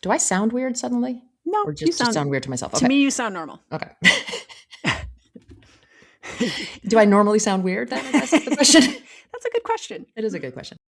Do I sound weird suddenly? No, Or just sound weird to myself? To me, you sound normal. Okay. Do I normally sound weird then? I guess is the question. That's a good question. It is a good question.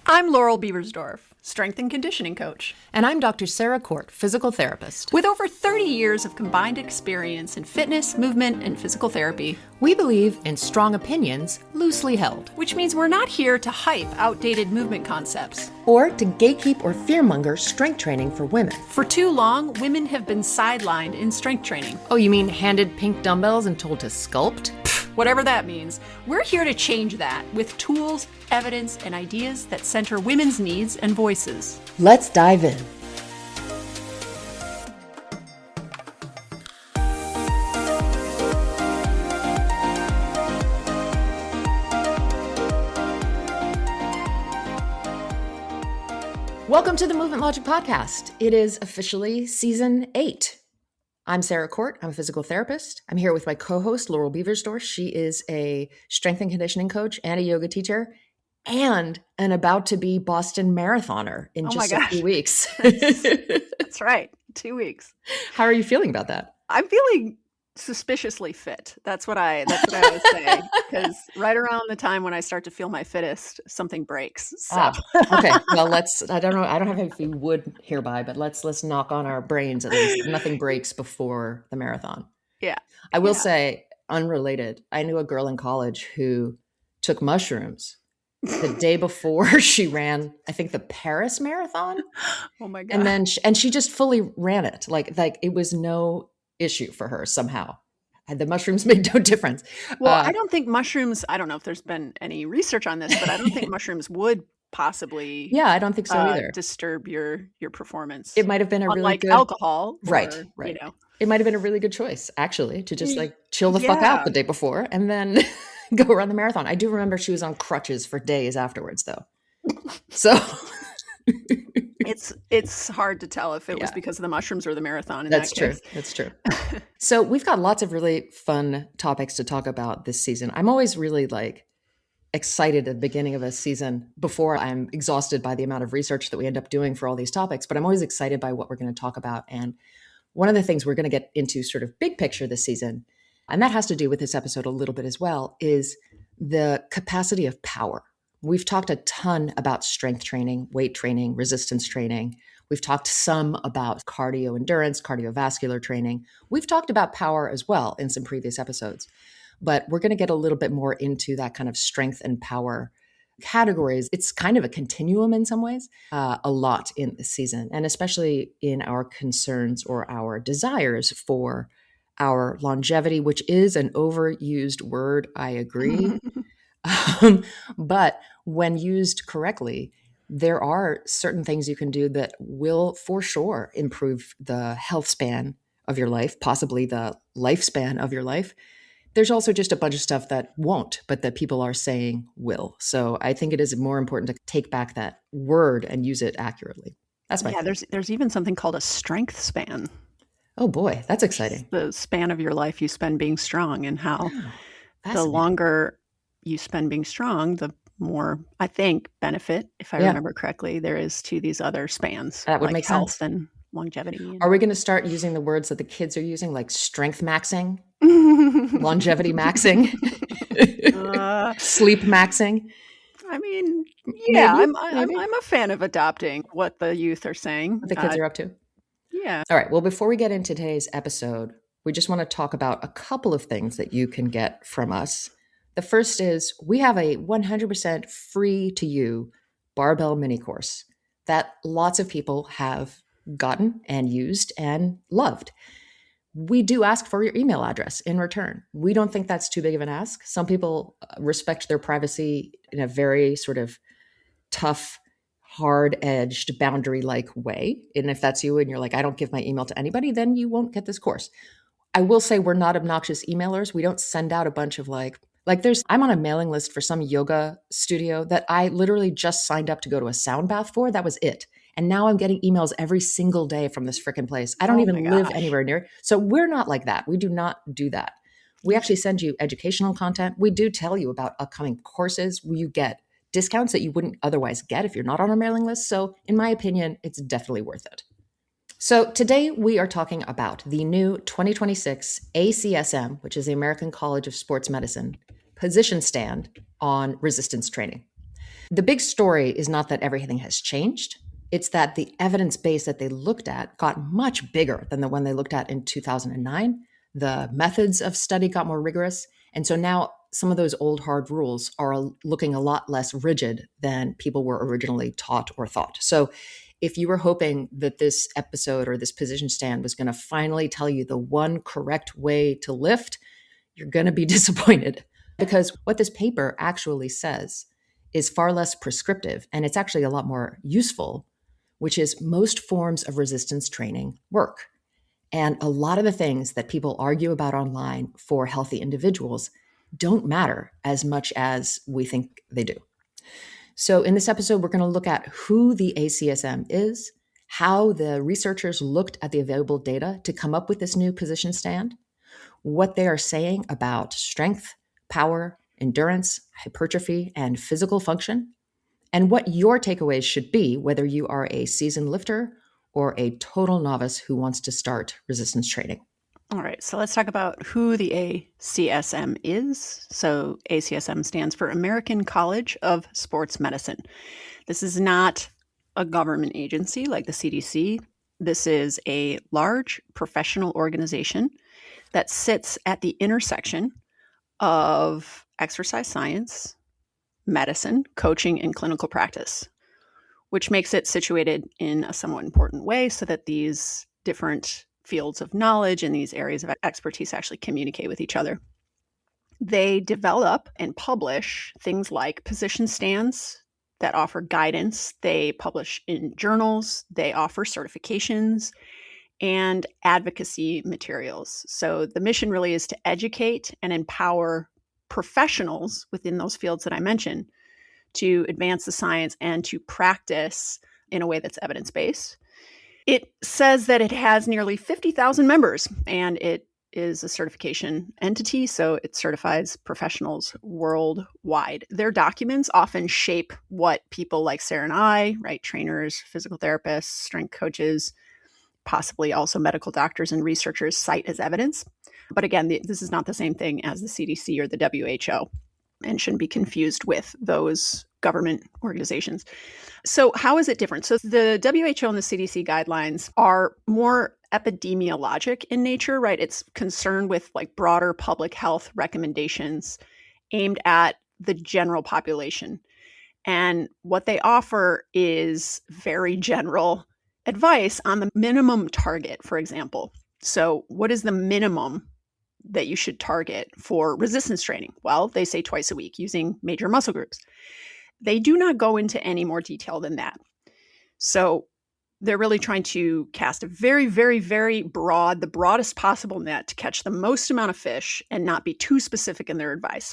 I'm Laurel Beversdorf, strength and conditioning coach. And I'm Dr. Sarah Court, physical therapist. With over 30 years of combined experience in fitness, movement, and physical therapy, we believe in strong opinions, loosely held. Which means we're not here to hype outdated movement concepts. Or to gatekeep or fearmonger strength training for women. For too long, women have been sidelined in strength training. Oh, you mean handed pink dumbbells and told to sculpt? Whatever that means, we're here to change that with tools, evidence, and ideas that center women's needs and voices. Let's dive in. Welcome to the Movement Logic Podcast. It is officially season 8. I'm Sarah Court. I'm a physical therapist. I'm here with my co-host, Laurel Beversdorf. She is a strength and conditioning coach and a yoga teacher and an about-to-be Boston marathoner in just a few weeks. That's right. 2 weeks. How are you feeling about that? I'm feeling suspiciously fit. That's what I always say. Because right around the time when I start to feel my fittest, something breaks. So. Okay. Well, I don't know. I don't have any wood hereby, but let's knock on our brains at least. Nothing breaks before the marathon. Yeah. I will say, unrelated, I knew a girl in college who took mushrooms the day before she ran, I think, the Paris marathon. Oh my God. And then she just fully ran it. Like it was no issue for her somehow. The mushrooms made no difference. Well, I don't think mushrooms, I don't know if there's been any research on this, but I don't think mushrooms would possibly I don't think so either. Disturb your performance. It might have been a really good alcohol. Right. You know. It might have been a really good choice, actually, to just chill the fuck out the day before and then go run the marathon. I do remember she was on crutches for days afterwards, though. So it's hard to tell if it was because of the mushrooms or the marathon. That's true. So we've got lots of really fun topics to talk about this season. I'm always really excited at the beginning of a season before I'm exhausted by the amount of research that we end up doing for all these topics, but I'm always excited by what we're going to talk about. And one of the things we're going to get into sort of big picture this season, and that has to do with this episode a little bit as well, is the capacity of power. We've talked a ton about strength training, weight training, resistance training. We've talked some about cardio endurance, cardiovascular training. We've talked about power as well in some previous episodes, but we're going to get a little bit more into that kind of strength and power categories. It's kind of a continuum in some ways, a lot in this season, and especially in our concerns or our desires for our longevity, which is an overused word. I agree. But when used correctly, there are certain things you can do that will for sure improve the health span of your life, possibly the lifespan of your life. There's also just a bunch of stuff that won't, but that people are saying will. So I think it is more important to take back that word and use it accurately. That's my thing. There's even something called a strength span. Oh boy, that's exciting. The span of your life you spend being strong, and how the longer you spend being strong, the more, I think, benefit, if I remember correctly, there is to these other spans. That would make health sense. And longevity. Are we going to start using the words that the kids are using, like strength maxing, longevity maxing, sleep maxing? I mean, I'm a fan of adopting what the youth are saying. What the kids are up to. Yeah. All right. Well, before we get into today's episode, we just want to talk about a couple of things that you can get from us. The first is we have a 100% free to you barbell mini course that lots of people have gotten and used and loved. We do ask for your email address in return. We don't think that's too big of an ask. Some people respect their privacy in a very sort of tough, hard-edged, boundary-like way. And if that's you and you're like, I don't give my email to anybody, then you won't get this course. I will say we're not obnoxious emailers. We don't send out a bunch of I'm on a mailing list for some yoga studio that I literally just signed up to go to a sound bath for. That was it. And now I'm getting emails every single day from this freaking place. I don't even live anywhere near it. So we're not like that. We do not do that. We actually send you educational content. We do tell you about upcoming courses where you get discounts that you wouldn't otherwise get if you're not on our mailing list. So in my opinion, it's definitely worth it. So today we are talking about the new 2026 ACSM, which is the American College of Sports Medicine, position stand on resistance training. The big story is not that everything has changed. It's that the evidence base that they looked at got much bigger than the one they looked at in 2009. The methods of study got more rigorous. And so now some of those old hard rules are looking a lot less rigid than people were originally taught or thought. So if you were hoping that this episode or this position stand was going to finally tell you the one correct way to lift, you're going to be disappointed, because what this paper actually says is far less prescriptive, and it's actually a lot more useful, which is most forms of resistance training work. And a lot of the things that people argue about online for healthy individuals don't matter as much as we think they do. So in this episode, we're going to look at who the ACSM is, how the researchers looked at the available data to come up with this new position stand, what they are saying about strength, power, endurance, hypertrophy, and physical function, and what your takeaways should be, whether you are a seasoned lifter or a total novice who wants to start resistance training. All right, so let's talk about who the ACSM is. So ACSM stands for American College of Sports Medicine. This is not a government agency like the CDC. This is a large professional organization that sits at the intersection of exercise science, medicine, coaching, and clinical practice, which makes it situated in a somewhat important way so that these different fields of knowledge and these areas of expertise actually communicate with each other. They develop and publish things like position stands that offer guidance. They publish in journals. They offer certifications and advocacy materials. So the mission really is to educate and empower professionals within those fields that I mentioned to advance the science and to practice in a way that's evidence-based. It says that it has nearly 50,000 members, and it is a certification entity, so it certifies professionals worldwide. Their documents often shape what people like Sarah and I, right, trainers, physical therapists, strength coaches, possibly also medical doctors and researchers cite as evidence. But again, this is not the same thing as the CDC or the WHO and shouldn't be confused with those government organizations. So how is it different? So the WHO and the CDC guidelines are more epidemiologic in nature, right? It's concerned with like broader public health recommendations aimed at the general population. And what they offer is very general advice on the minimum target, for example. So what is the minimum that you should target for resistance training? Well, they say twice a week using major muscle groups. They do not go into any more detail than that. So they're really trying to cast a very, very, very broad, the broadest possible net to catch the most amount of fish and not be too specific in their advice.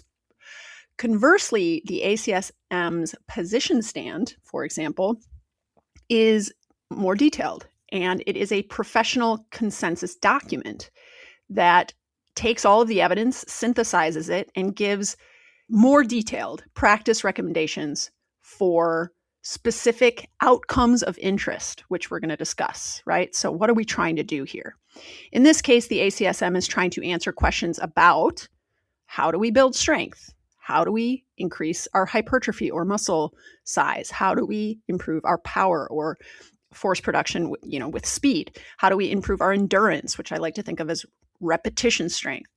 Conversely, the ACSM's position stand, for example, is more detailed, and it is a professional consensus document that takes all of the evidence, synthesizes it, and gives more detailed practice recommendations for specific outcomes of interest, which we're going to discuss, right? So what are we trying to do here? In this case, the ACSM is trying to answer questions about how do we build strength? How do we increase our hypertrophy or muscle size? How do we improve our power or force production, with speed? How do we improve our endurance, which I like to think of as repetition strength?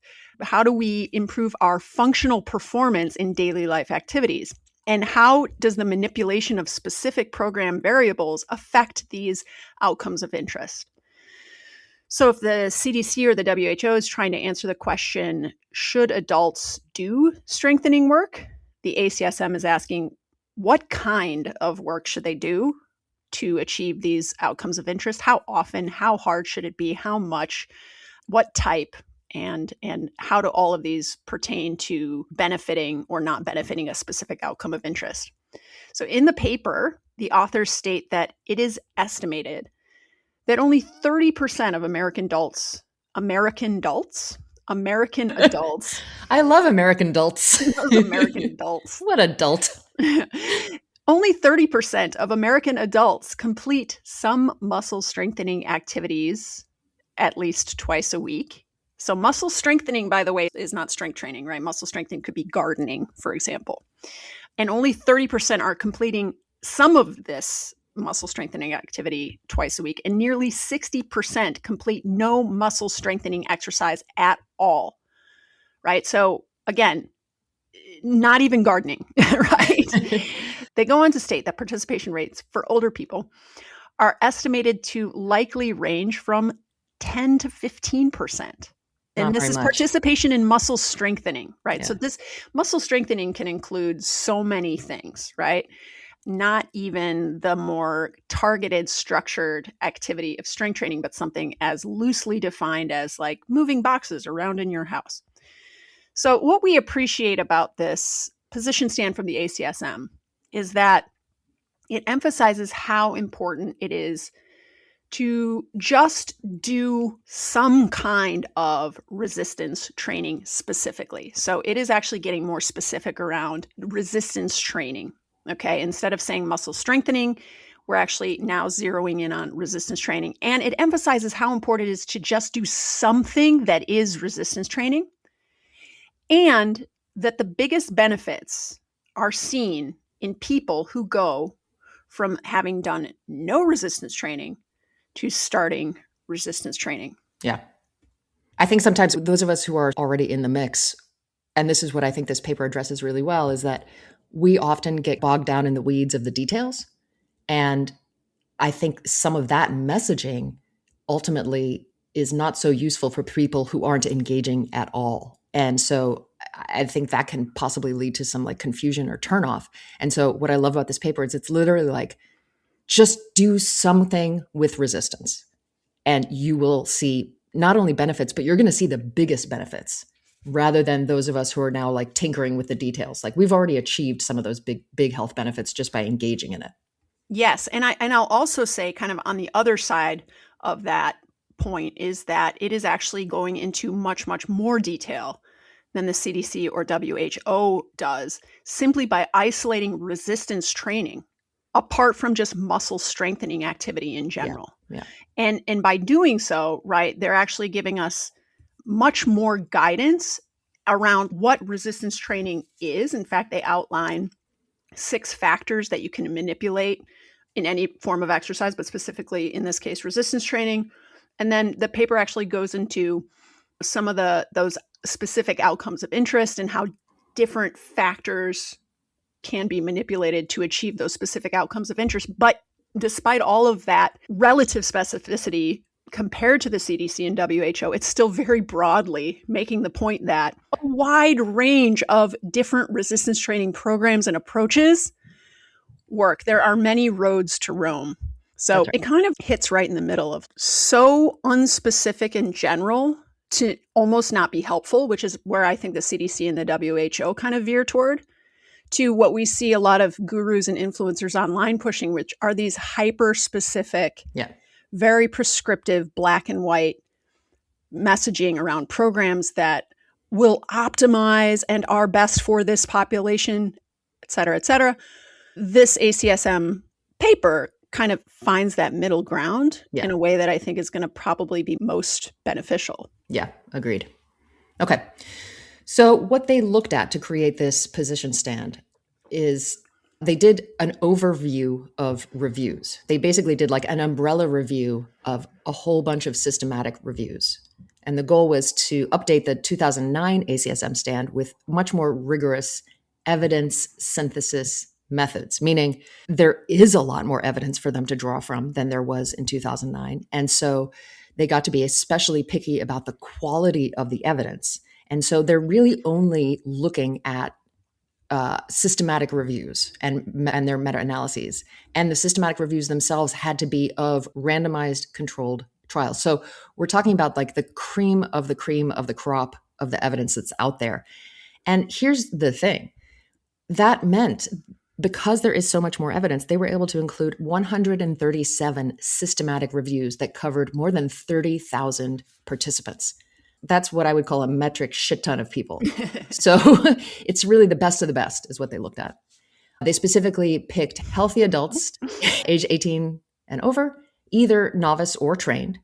How do we improve our functional performance in daily life activities? And how does the manipulation of specific program variables affect these outcomes of interest? So if the CDC or the WHO is trying to answer the question, should adults do strengthening work? The ACSM is asking, what kind of work should they do to achieve these outcomes of interest? How often? How hard should it be? How much? What type? And how do all of these pertain to benefiting or not benefiting a specific outcome of interest? So in the paper, the authors state that it is estimated that only 30% of American adults, I love American adults. American adults. What adult? Only 30% of American adults complete some muscle strengthening activities at least twice a week. So muscle strengthening, by the way, is not strength training, right? Muscle strengthening could be gardening, for example. And only 30% are completing some of this muscle strengthening activity twice a week. And nearly 60% complete no muscle strengthening exercise at all, right? So again, not even gardening, right? They go on to state that participation rates for older people are estimated to likely range from 10 to 15%. And this is participation in muscle strengthening, right? Yeah. So this muscle strengthening can include so many things, right? Not even the more targeted, structured activity of strength training, but something as loosely defined as like moving boxes around in your house. So what we appreciate about this position stand from the ACSM is that it emphasizes how important it is to just do some kind of resistance training specifically. So it is actually getting more specific around resistance training. Okay. Instead of saying muscle strengthening, we're actually now zeroing in on resistance training. And it emphasizes how important it is to just do something that is resistance training, and that the biggest benefits are seen in people who go from having done no resistance training to starting resistance training. Yeah. I think sometimes those of us who are already in the mix, and this is what I think this paper addresses really well, is that we often get bogged down in the weeds of the details. And I think some of that messaging ultimately is not so useful for people who aren't engaging at all. And so I think that can possibly lead to some like confusion or turnoff. And so what I love about this paper is it's literally like, just do something with resistance and you will see not only benefits, but you're going to see the biggest benefits rather than those of us who are now like tinkering with the details. Like we've already achieved some of those big health benefits just by engaging in it. Yes. And I'll also say kind of on the other side of that point is that it is actually going into much, much more detail than the CDC or WHO does, simply by isolating resistance training apart from just muscle strengthening activity in general. Yeah. And by doing so, right, they're actually giving us much more guidance around what resistance training is. In fact, they outline 6 factors that you can manipulate in any form of exercise, but specifically in this case, resistance training. And then the paper actually goes into some of those specific outcomes of interest and how different factors can be manipulated to achieve those specific outcomes of interest. But despite all of that relative specificity compared to the CDC and WHO, it's still very broadly making the point that a wide range of different resistance training programs and approaches work. There are many roads to Rome. So It kind of hits right in the middle of so unspecific in general to almost not be helpful, which is where I think the CDC and the WHO kind of veer toward, to what we see a lot of gurus and influencers online pushing, which are these hyper-specific, very prescriptive, black and white messaging around programs that will optimize and are best for this population, et cetera, et cetera. This ACSM paper kind of finds that middle ground in a way that I think is going to probably be most beneficial. Yeah, agreed. Okay. So what they looked at to create this position stand is they did an overview of reviews. They basically did like an umbrella review of a whole bunch of systematic reviews. And the goal was to update the 2009 ACSM stand with much more rigorous evidence synthesis methods, meaning there is a lot more evidence for them to draw from than there was in 2009. And so they got to be especially picky about the quality of the evidence. And so they're really only looking at systematic reviews and their meta-analyses. And the systematic reviews themselves had to be of randomized controlled trials. So we're talking about like the cream of the crop of the evidence that's out there. And here's the thing. That meant because there is so much more evidence, they were able to include 137 systematic reviews that covered more than 30,000 participants. That's what I would call a metric shit ton of people. So it's really the best of the best is what they looked at. They specifically picked healthy adults age 18 and over, either novice or trained.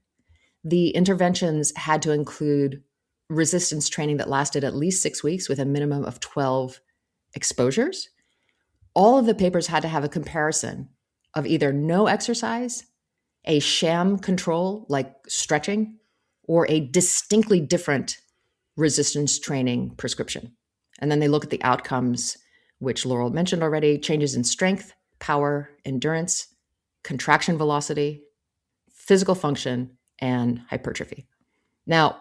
The interventions had to include resistance training that lasted at least 6 weeks with a minimum of 12 exposures. All of the papers had to have a comparison of either no exercise, a sham control like stretching, or a distinctly different resistance training prescription. And then they look at the outcomes, which Laurel mentioned already: changes in strength, power, endurance, contraction velocity, physical function, and hypertrophy. Now,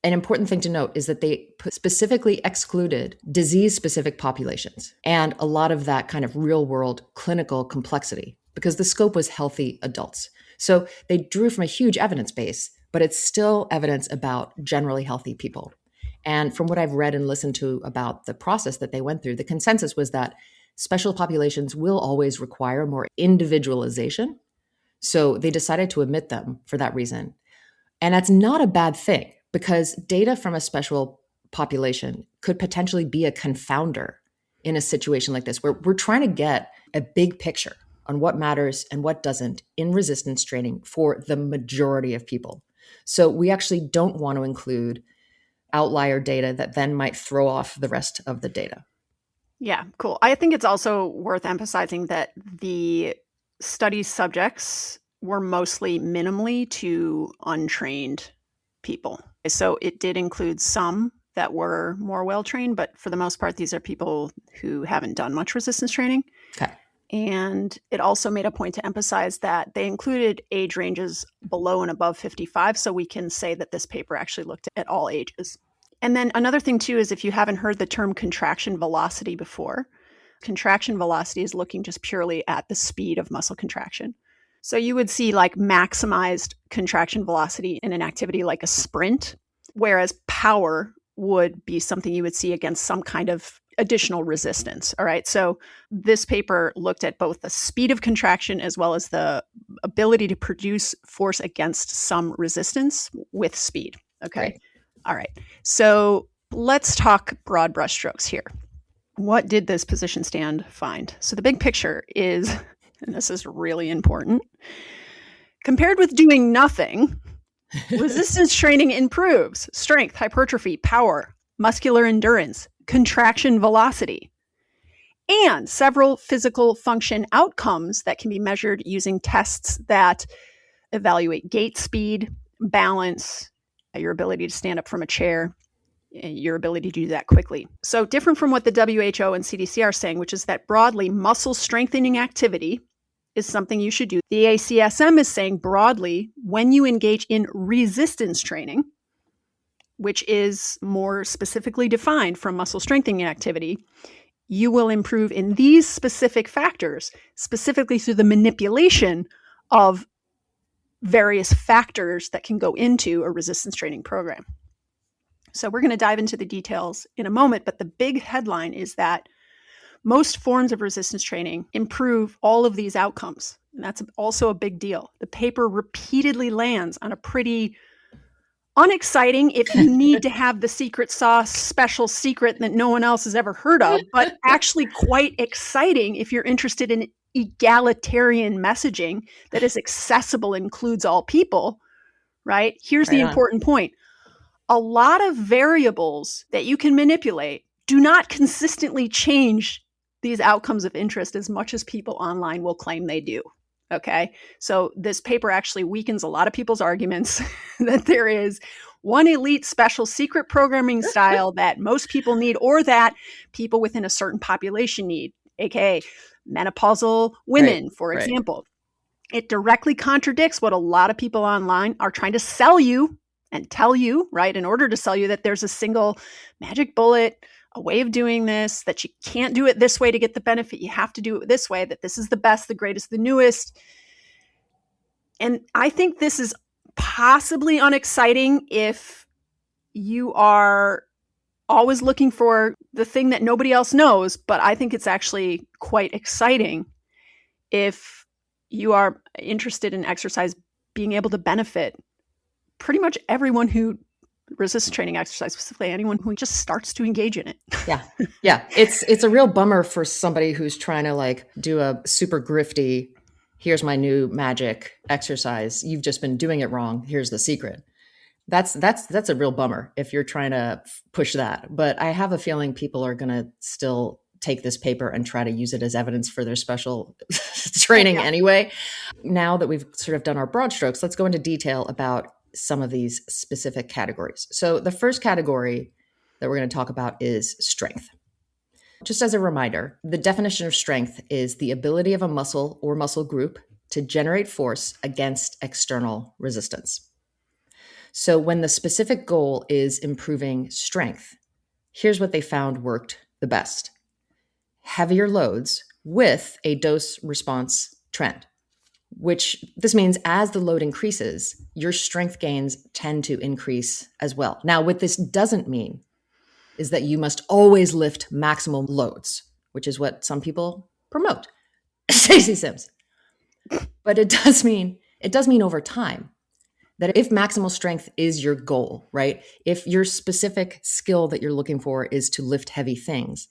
an important thing to note is that they specifically excluded disease-specific populations and a lot of that kind of real-world clinical complexity because the scope was healthy adults. So they drew from a huge evidence base, but it's still evidence about generally healthy people. And from what I've read and listened to about the process that they went through, the consensus was that special populations will always require more individualization. So they decided to omit them for that reason. And that's not a bad thing because data from a special population could potentially be a confounder in a situation like this, where we're trying to get a big picture on what matters and what doesn't in resistance training for the majority of people. So we actually don't want to include outlier data that then might throw off the rest of the data. Yeah, cool. I think it's also worth emphasizing that the study subjects were mostly minimally to untrained people. So it did include some that were more well-trained, but for the most part, these are people who haven't done much resistance training. Okay. And it also made a point to emphasize that they included age ranges below and above 55, so we can say that this paper actually looked at all ages. And then another thing too is if you haven't heard the term contraction velocity before, contraction velocity is looking just purely at the speed of muscle contraction. So you would see like maximized contraction velocity in an activity like a sprint, whereas power would be something you would see against some kind of additional resistance. All right. So this paper looked at both the speed of contraction as well as the ability to produce force against some resistance with speed. Okay. Great. All right. So let's talk broad brushstrokes here. What did this position stand find? So the big picture is, and this is really important, compared with doing nothing, resistance training improves strength, hypertrophy, power, muscular endurance, contraction velocity, and several physical function outcomes that can be measured using tests that evaluate gait speed, balance, your ability to stand up from a chair, your ability to do that quickly. So different from what the WHO and CDC are saying, which is that broadly muscle strengthening activity is something you should do. The ACSM is saying broadly, when you engage in resistance training, which is more specifically defined from muscle strengthening activity, you will improve in these specific factors, specifically through the manipulation of various factors that can go into a resistance training program. So we're going to dive into the details in a moment, but the big headline is that most forms of resistance training improve all of these outcomes. And that's also a big deal. The paper repeatedly lands on a pretty unexciting if you need to have the secret sauce, special secret that no one else has ever heard of, but actually quite exciting if you're interested in egalitarian messaging that is accessible, includes all people, right? Here's the important point. A lot of variables that you can manipulate do not consistently change these outcomes of interest as much as people online will claim they do. Okay. So this paper actually weakens a lot of people's arguments that there is one elite special secret programming style that most people need, or that people within a certain population need, aka menopausal women, for example. It directly contradicts what a lot of people online are trying to sell you and tell you, right, in order to sell you that there's a single magic bullet, a way of doing this, that you can't do it this way to get the benefit. You have to do it this way, that this is the best, the greatest, the newest. And I think this is possibly unexciting if you are always looking for the thing that nobody else knows, but I think it's actually quite exciting if you are interested in exercise being able to benefit pretty much everyone who resistance training exercise, specifically anyone who just starts to engage in it. Yeah. Yeah. It's a real bummer for somebody who's trying to like do a super grifty, here's my new magic exercise. You've just been doing it wrong. Here's the secret. That's a real bummer if you're trying to push that. But I have a feeling people are going to still take this paper and try to use it as evidence for their special training anyway. Now that we've sort of done our broad strokes, let's go into detail about some of these specific categories. So the first category that we're going to talk about is strength. Just as a reminder, the definition of strength is the ability of a muscle or muscle group to generate force against external resistance. So when the specific goal is improving strength, here's what they found worked the best: heavier loads with a dose response trend, which this means as the load increases, your strength gains tend to increase as well. Now, what this doesn't mean is that you must always lift maximum loads, which is what some people promote. Stacey Sims. But it does mean over time that if maximal strength is your goal, right? If your specific skill that you're looking for is to lift heavy things,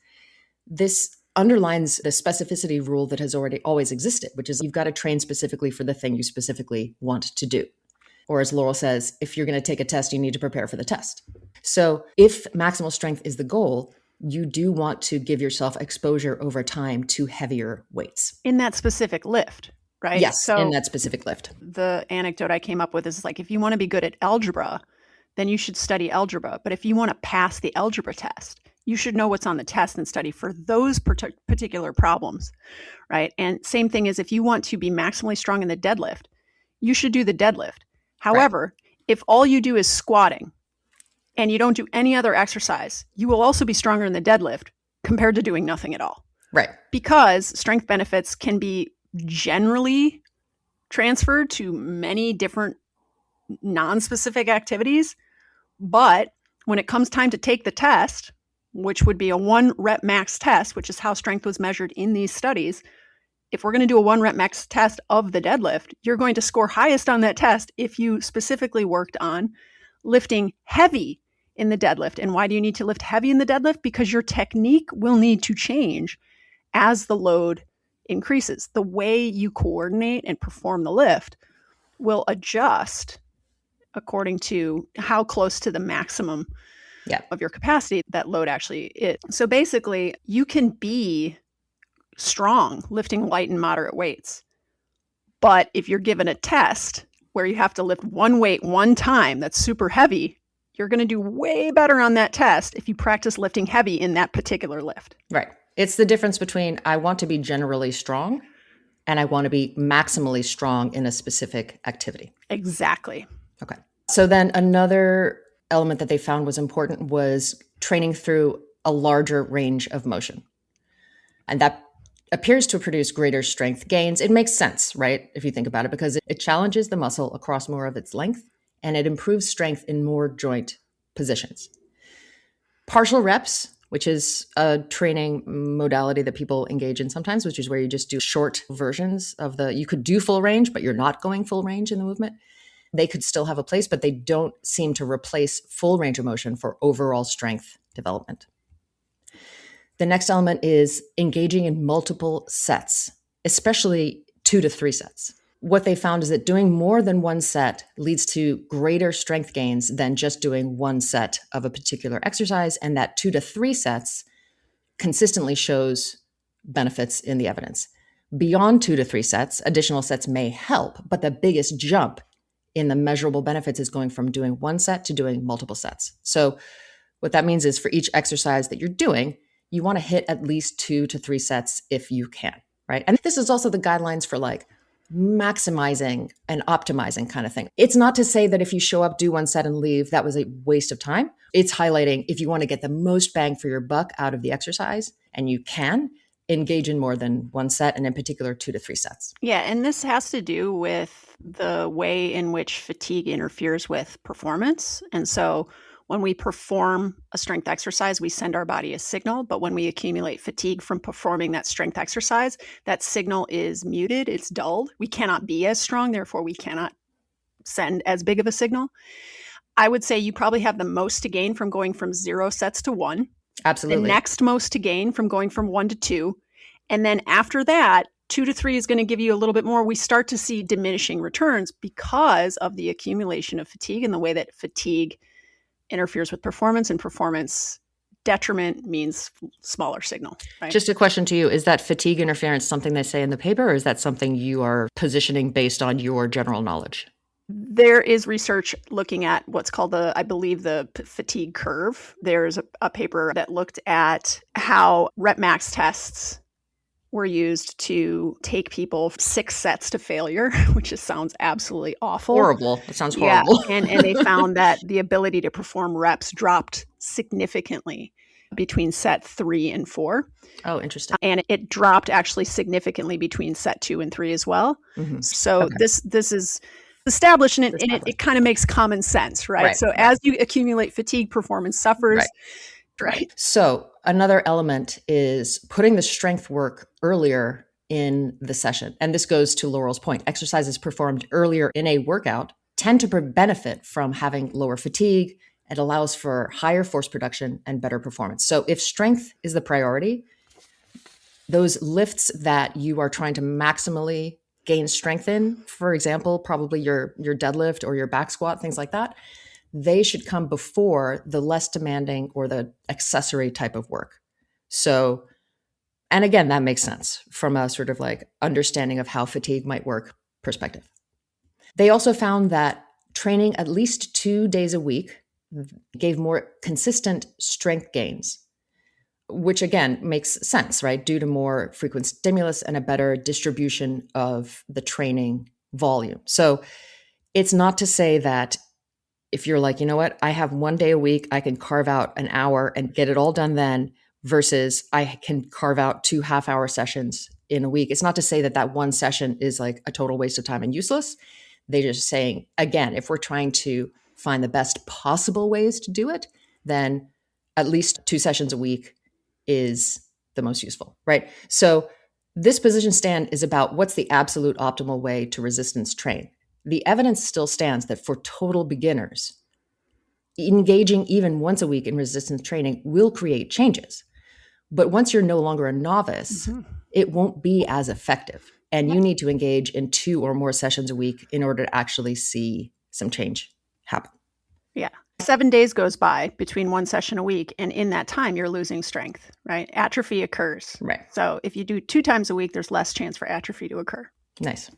this underlines the specificity rule that has always existed, which is you've got to train specifically for the thing you specifically want to do. Or as Laurel says, if you're going to take a test, you need to prepare for the test. So if maximal strength is the goal, you do want to give yourself exposure over time to heavier weights. In that specific lift, right? Yes, so in that specific lift. The anecdote I came up with is like, if you want to be good at algebra, then you should study algebra. But if you want to pass the algebra test, you should know what's on the test and study for those particular problems, right? And same thing is if you want to be maximally strong in the deadlift, you should do the deadlift. However, if all you do is squatting and you don't do any other exercise, you will also be stronger in the deadlift compared to doing nothing at all. Right. Because strength benefits can be generally transferred to many different non-specific activities. But when it comes time to take the test, which would be a 1 rep max test, which is how strength was measured in these studies, if we're going to do a 1 rep max test of the deadlift, you're going to score highest on that test if you specifically worked on lifting heavy in the deadlift. And why do you need to lift heavy in the deadlift? Because your technique will need to change as the load increases. The way you coordinate and perform the lift will adjust according to how close to the maximum of your capacity that load actually is. So basically, you can be strong lifting light and moderate weights. But if you're given a test where you have to lift one weight one time that's super heavy, you're going to do way better on that test if you practice lifting heavy in that particular lift. Right. It's the difference between I want to be generally strong and I want to be maximally strong in a specific activity. Exactly. Okay. So then another element that they found was important was training through a larger range of motion. And that appears to produce greater strength gains. It makes sense, right? If you think about it, because it challenges the muscle across more of its length and it improves strength in more joint positions. Partial reps, which is a training modality that people engage in sometimes, which is where you just do short versions of you could do full range, but you're not going full range in the movement. They could still have a place, but they don't seem to replace full range of motion for overall strength development. The next element is engaging in multiple sets, especially 2 to 3 sets. What they found is that doing more than one set leads to greater strength gains than just doing one set of a particular exercise, and that 2 to 3 sets consistently shows benefits in the evidence. Beyond 2 to 3 sets, additional sets may help, but the biggest jump in the measurable benefits is going from doing one set to doing multiple sets. So what that means is for each exercise that you're doing, you want to hit at least 2 to 3 sets if you can, right? And this is also the guidelines for like maximizing and optimizing kind of thing. It's not to say that if you show up, do one set and leave, that was a waste of time. It's highlighting if you want to get the most bang for your buck out of the exercise, and you can engage in more than one set, and in particular 2 to 3 sets. Yeah, and this has to do with the way in which fatigue interferes with performance. And so when we perform a strength exercise, we send our body a signal, but when we accumulate fatigue from performing that strength exercise, that signal is muted, it's dulled. We cannot be as strong, therefore we cannot send as big of a signal. I would say you probably have the most to gain from going from 0 sets to 1. Absolutely. The next most to gain from going from 1 to 2. And then after that, 2 to 3 is going to give you a little bit more. We start to see diminishing returns because of the accumulation of fatigue and the way that fatigue interferes with performance, and performance detriment means smaller signal. Right? Just a question to you. Is that fatigue interference something they say in the paper, or is that something you are positioning based on your general knowledge? There is research looking at what's called the fatigue curve. There's a paper that looked at how rep max tests were used to take people 6 sets to failure, which just sounds absolutely awful. Horrible. It sounds horrible. Yeah. And they found that the ability to perform reps dropped significantly between set 3 and 4. Oh, interesting. And it dropped actually significantly between set 2 and 3 as well. Mm-hmm. So okay. This is established, and it kind of makes common sense, right? So as you accumulate fatigue, performance suffers. Right. So another element is putting the strength work earlier in the session. And this goes to Laurel's point. Exercises performed earlier in a workout tend to benefit from having lower fatigue. It allows for higher force production and better performance. So if strength is the priority, those lifts that you are trying to maximally gain strength in, for example, probably your deadlift or your back squat, things like that, they should come before the less demanding or the accessory type of work. So, and again, that makes sense from a sort of like understanding of how fatigue might work perspective. They also found that training at least 2 days a week gave more consistent strength gains, which again makes sense, right? Due to more frequent stimulus and a better distribution of the training volume. So it's not to say that if you're like, you know what, I have 1 day a week, I can carve out an hour and get it all done then, versus I can carve out 2 half-hour sessions in a week. It's not to say that one session is like a total waste of time and useless. They're just saying, again, if we're trying to find the best possible ways to do it, then at least 2 sessions a week is the most useful, right? So this position stand is about what's the absolute optimal way to resistance train. The evidence still stands that for total beginners, engaging even once a week in resistance training will create changes. But once you're no longer a novice, it won't be as effective. And you need to engage in 2 or more sessions a week in order to actually see some change happen. Yeah. 7 days goes by between 1 session a week. And in that time, you're losing strength, right? Atrophy occurs. Right. So if you do 2 times a week, there's less chance for atrophy to occur. Nice.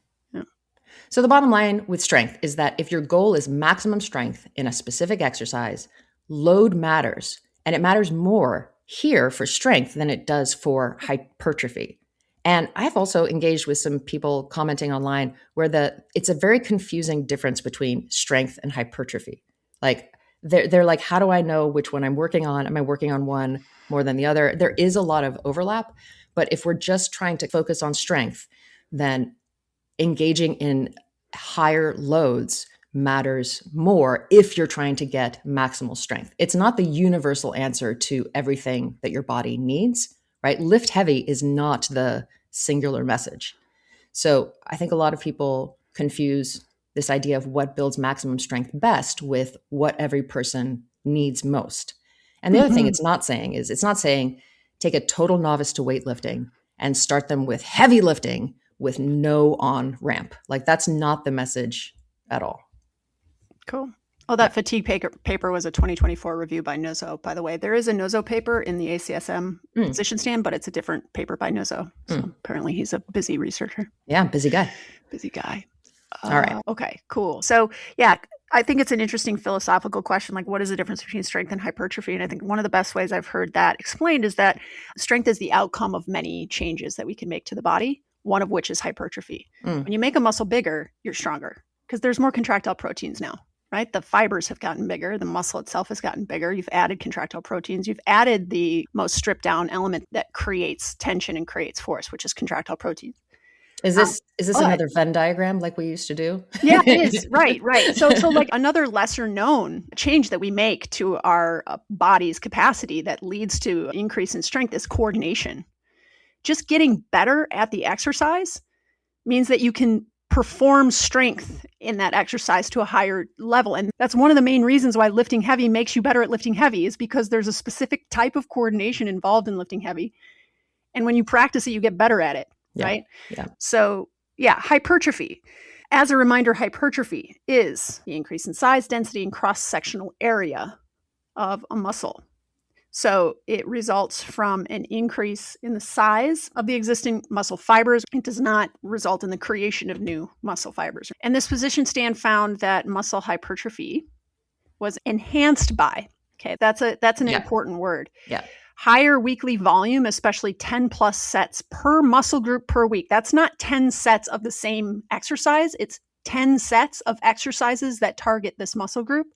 So the bottom line with strength is that if your goal is maximum strength in a specific exercise, load matters. And it matters more here for strength than it does for hypertrophy. And I've also engaged with some people commenting online where it's a very confusing difference between strength and hypertrophy. Like they're like, how do I know which one I'm working on? Am I working on one more than the other? There is a lot of overlap, but if we're just trying to focus on strength, then engaging in higher loads matters more if you're trying to get maximal strength. It's not the universal answer to everything that your body needs, right? Lift heavy is not the singular message. So I think a lot of people confuse this idea of what builds maximum strength best with what every person needs most. And the other thing it's not saying take a total novice to weightlifting and start them with heavy lifting with no on ramp. Like that's not the message at all. Cool. Oh, that fatigue paper was a 2024 review by Nuzzo, by the way. There is a Nuzzo paper in the ACSM position stand, but it's a different paper by Nuzzo. So apparently he's a busy researcher. Yeah, busy guy. Busy guy. All right. Okay, cool. So yeah, I think it's an interesting philosophical question. Like, what is the difference between strength and hypertrophy? And I think one of the best ways I've heard that explained is that strength is the outcome of many changes that we can make to the body, one of which is hypertrophy. When you make a muscle bigger, you're stronger because there's more contractile proteins now, right? The fibers have gotten bigger. The muscle itself has gotten bigger. You've added contractile proteins. You've added the most stripped down element that creates tension and creates force, which is contractile proteins. Is this another Venn diagram like we used to do? Yeah, it is. Right. So like another lesser known change that we make to our body's capacity that leads to increase in strength is coordination. Just getting better at the exercise means that you can perform strength in that exercise to a higher level. And that's one of the main reasons why lifting heavy makes you better at lifting heavy, is because there's a specific type of coordination involved in lifting heavy. And when you practice it, you get better at it, right? Yeah. So yeah, hypertrophy. As a reminder, hypertrophy is the increase in size, density, and cross-sectional area of a muscle. So it results from an increase in the size of the existing muscle fibers. It does not result in the creation of new muscle fibers. And this position stand found that muscle hypertrophy was enhanced by, okay, that's an important word. Yeah. Higher weekly volume, especially 10 plus sets per muscle group per week. That's not 10 sets of the same exercise. It's 10 sets of exercises that target this muscle group.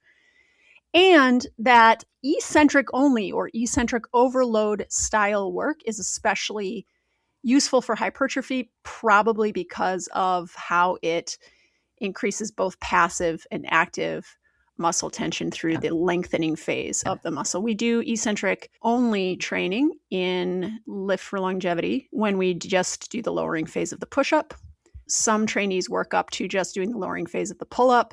And that eccentric only or eccentric overload style work is especially useful for hypertrophy, probably because of how it increases both passive and active muscle tension through the lengthening phase of the muscle. We do eccentric only training in Lift for Longevity when we just do the lowering phase of the push-up. Some trainees work up to just doing the lowering phase of the pull-up.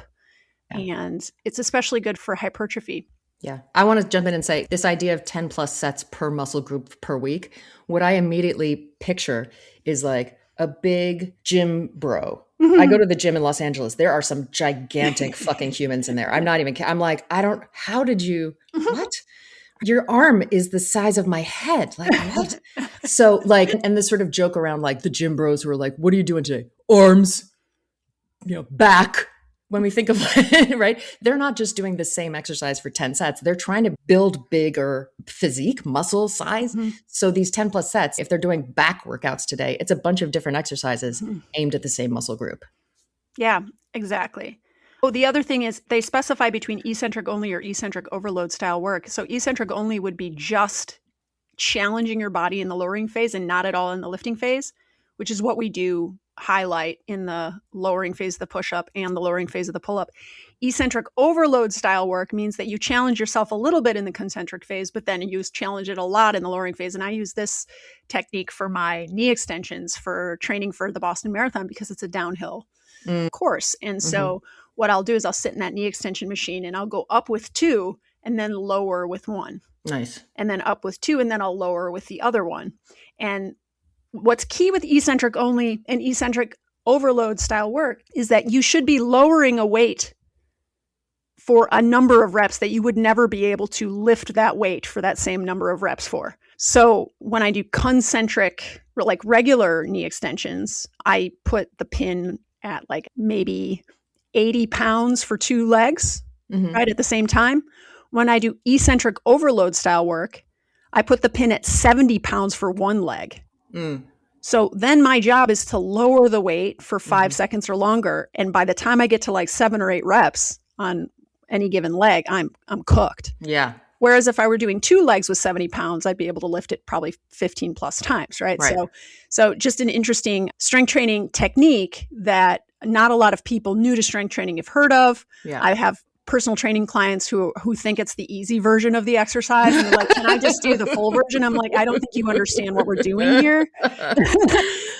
And it's especially good for hypertrophy. Yeah. I want to jump in and say this idea of 10 plus sets per muscle group per week, what I immediately picture is like a big gym bro. I go to the gym in Los Angeles. There are some gigantic fucking humans in there. I'm not even, I'm like, how did you, what? Your arm is the size of my head. Like, what? So like, and this sort of joke around like the gym bros who are like, what are you doing today? Arms, back. When we think of it, right, they're not just doing the same exercise for 10 sets. They're trying to build bigger physique, muscle size. So these 10 plus sets, if they're doing back workouts today, it's a bunch of different exercises aimed at the same muscle group. Yeah, exactly. Oh, the other thing is they specify between eccentric only or eccentric overload style work. So eccentric only would be just challenging your body in the lowering phase and not at all in the lifting phase, which is what we do highlight in the lowering phase of the push-up and the lowering phase of the pull-up. Eccentric overload style work means that you challenge yourself a little bit in the concentric phase, but then you challenge it a lot in the lowering phase. And I use this technique for my knee extensions for training for the Boston Marathon because it's a downhill course. And so what I'll do is I'll sit in that knee extension machine and I'll go up with 2 and then lower with 1. Nice. And then up with 2 and then I'll lower with the other one. And what's key with eccentric only and eccentric overload style work is that you should be lowering a weight for a number of reps that you would never be able to lift that weight for that same number of reps for. So when I do concentric, like regular knee extensions, I put the pin at like maybe 80 pounds for 2 legs, right at the same time. When I do eccentric overload style work, I put the pin at 70 pounds for 1 leg. So then my job is to lower the weight for 5 seconds or longer. And by the time I get to like 7 or 8 reps on any given leg, I'm cooked. Yeah. Whereas if I were doing 2 legs with 70 pounds, I'd be able to lift it probably 15 plus times, right? So just an interesting strength training technique that not a lot of people new to strength training have heard of. Yeah. I have personal training clients who think it's the easy version of the exercise. And they're like, can I just do the full version? I'm like, I don't think you understand what we're doing here.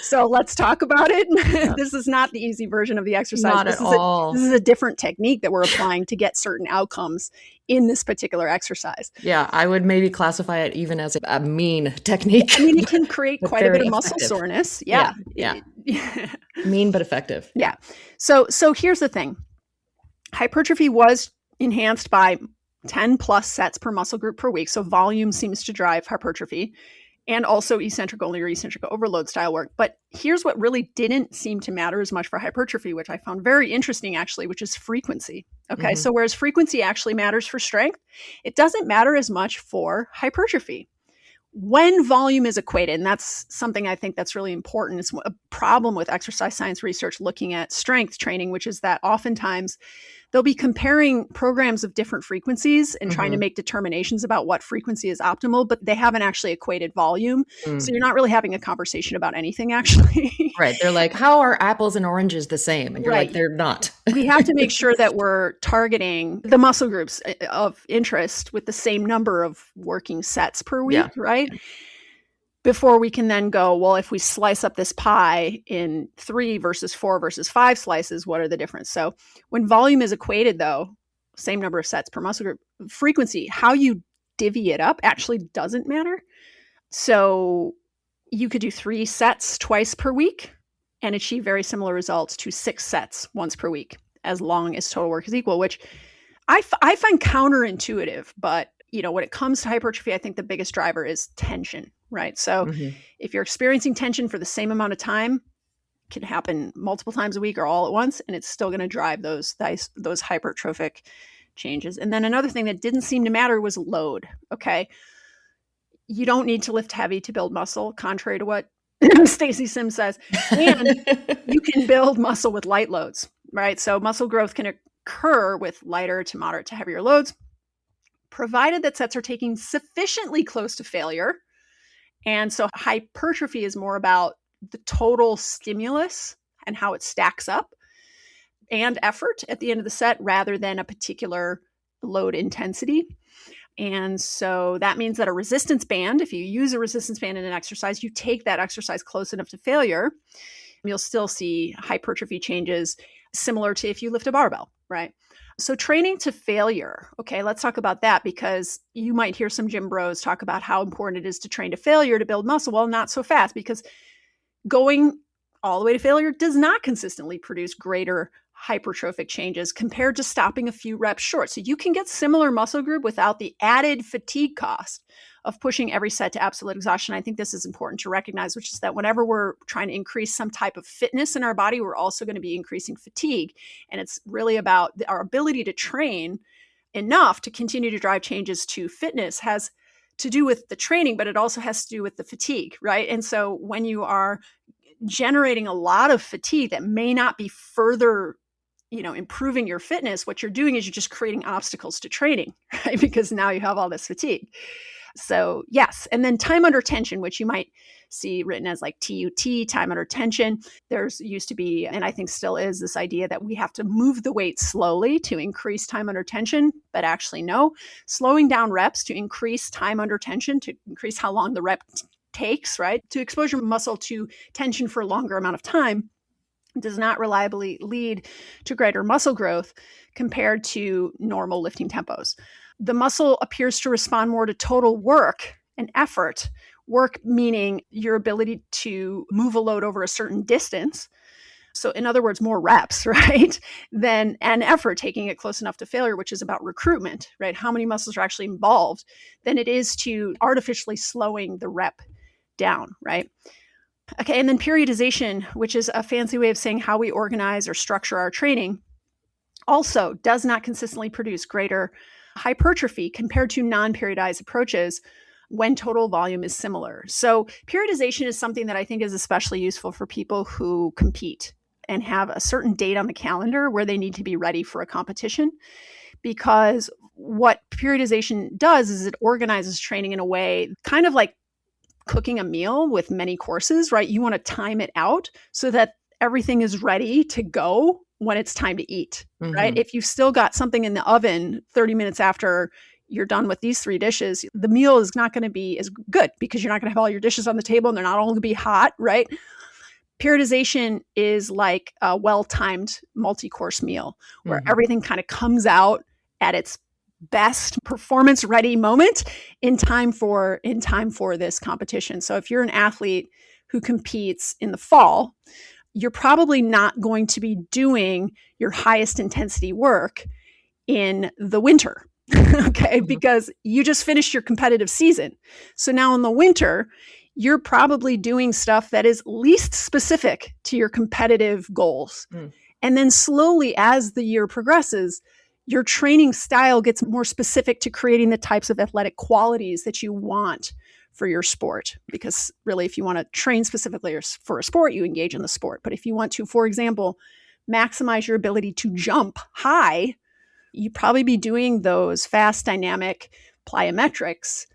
So let's talk about it. Yeah. This is not the easy version of the exercise. Not at all. This is a different technique that we're applying to get certain outcomes in this particular exercise. Yeah, I would maybe classify it even as a mean technique. I mean, it can create quite a bit of muscle soreness. Yeah. Mean, but effective. Yeah. So here's the thing. Hypertrophy was enhanced by 10 plus sets per muscle group per week. So volume seems to drive hypertrophy, and also eccentric only or eccentric overload style work. But here's what really didn't seem to matter as much for hypertrophy, which I found very interesting actually, which is frequency. Okay. So whereas frequency actually matters for strength, it doesn't matter as much for hypertrophy. When volume is equated, and that's something I think that's really important. It's a problem with exercise science research looking at strength training, which is that oftentimes they'll be comparing programs of different frequencies and trying to make determinations about what frequency is optimal, but they haven't actually equated volume. So you're not really having a conversation about anything, actually. Right. They're like, how are apples and oranges the same? And you're like, they're not. We have to make sure that we're targeting the muscle groups of interest with the same number of working sets per week, right? before we can then go, well, if we slice up this pie in 3 versus 4 versus 5 slices, what are the difference? So when volume is equated, though, same number of sets per muscle group, frequency, how you divvy it up actually doesn't matter. So you could do 3 sets twice per week and achieve very similar results to 6 sets once per week, as long as total work is equal, which I find counterintuitive. But, when it comes to hypertrophy, I think the biggest driver is tension, right? So if you're experiencing tension for the same amount of time, it can happen multiple times a week or all at once, and it's still going to drive those hypertrophic changes. And then another thing that didn't seem to matter was load. Okay. You don't need to lift heavy to build muscle, contrary to what Stacy Sims says. And you can build muscle with light loads, right? So muscle growth can occur with lighter to moderate to heavier loads, provided that sets are taking sufficiently close to failure. And so hypertrophy is more about the total stimulus and how it stacks up and effort at the end of the set rather than a particular load intensity. And so that means that a resistance band, if you use a resistance band in an exercise, you take that exercise close enough to failure, you'll still see hypertrophy changes similar to if you lift a barbell, right? So training to failure. Okay, let's talk about that, because you might hear some gym bros talk about how important it is to train to failure to build muscle. Well, not so fast, because going all the way to failure does not consistently produce greater hypertrophic changes compared to stopping a few reps short. So you can get similar muscle group without the added fatigue cost of pushing every set to absolute exhaustion. I think this is important to recognize, which is that whenever we're trying to increase some type of fitness in our body, we're also going to be increasing fatigue. And it's really about our ability to train enough to continue to drive changes to fitness has to do with the training, but it also has to do with the fatigue, right? And so when you are generating a lot of fatigue that may not be further improving your fitness, what you're doing is you're just creating obstacles to training, right? Because now you have all this fatigue. So yes. And then time under tension, which you might see written as like TUT, time under tension. There's used to be, and I think still is, this idea that we have to move the weight slowly to increase time under tension, but actually no, slowing down reps to increase time under tension, to increase how long the rep takes, right? To expose your muscle to tension for a longer amount of time does not reliably lead to greater muscle growth compared to normal lifting tempos. The muscle appears to respond more to total work and effort. Work meaning your ability to move a load over a certain distance. So in other words, more reps, right? Than an effort, taking it close enough to failure, which is about recruitment, right? How many muscles are actually involved, than it is to artificially slowing the rep down, right? Okay, and then periodization, which is a fancy way of saying how we organize or structure our training, also does not consistently produce greater hypertrophy compared to non-periodized approaches when total volume is similar. So periodization is something that I think is especially useful for people who compete and have a certain date on the calendar where they need to be ready for a competition, because what periodization does is it organizes training in a way kind of like cooking a meal with many courses, right? You want to time it out so that everything is ready to go when it's time to eat, right? If you've still got something in the oven 30 minutes after you're done with these 3 dishes, the meal is not going to be as good because you're not going to have all your dishes on the table and they're not all going to be hot, right? Periodization is like a well-timed multi-course meal where everything kind of comes out at its best performance ready moment in time for this competition. So if you're an athlete who competes in the fall, you're probably not going to be doing your highest intensity work in the winter. Okay, because you just finished your competitive season. So now in the winter, you're probably doing stuff that is least specific to your competitive goals. And then slowly, as the year progresses, your training style gets more specific to creating the types of athletic qualities that you want for your sport. Because really, if you want to train specifically for a sport, you engage in the sport. But if you want to, for example, maximize your ability to jump high, you'd probably be doing those fast dynamic plyometrics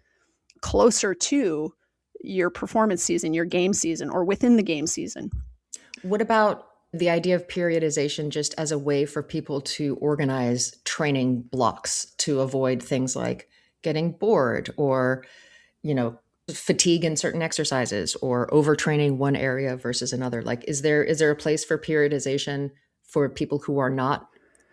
closer to your performance season, your game season, or within the game season. What about the idea of periodization just as a way for people to organize training blocks to avoid things like getting bored or, fatigue in certain exercises or overtraining one area versus another? Like, is there a place for periodization for people who are not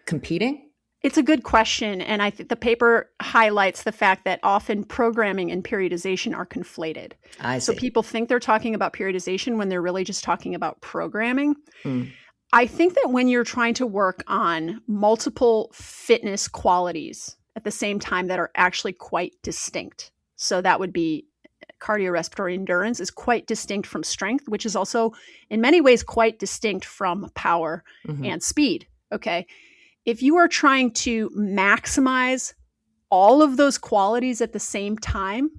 competing? It's a good question. And I think the paper highlights the fact that often programming and periodization are conflated. I So see. people think they're talking about periodization when they're really just talking about programming. Mm. I think that when you're trying to work on multiple fitness qualities at the same time that are actually quite distinct, so that would be cardiorespiratory endurance is quite distinct from strength, which is also in many ways quite distinct from power and speed. Okay. If you are trying to maximize all of those qualities at the same time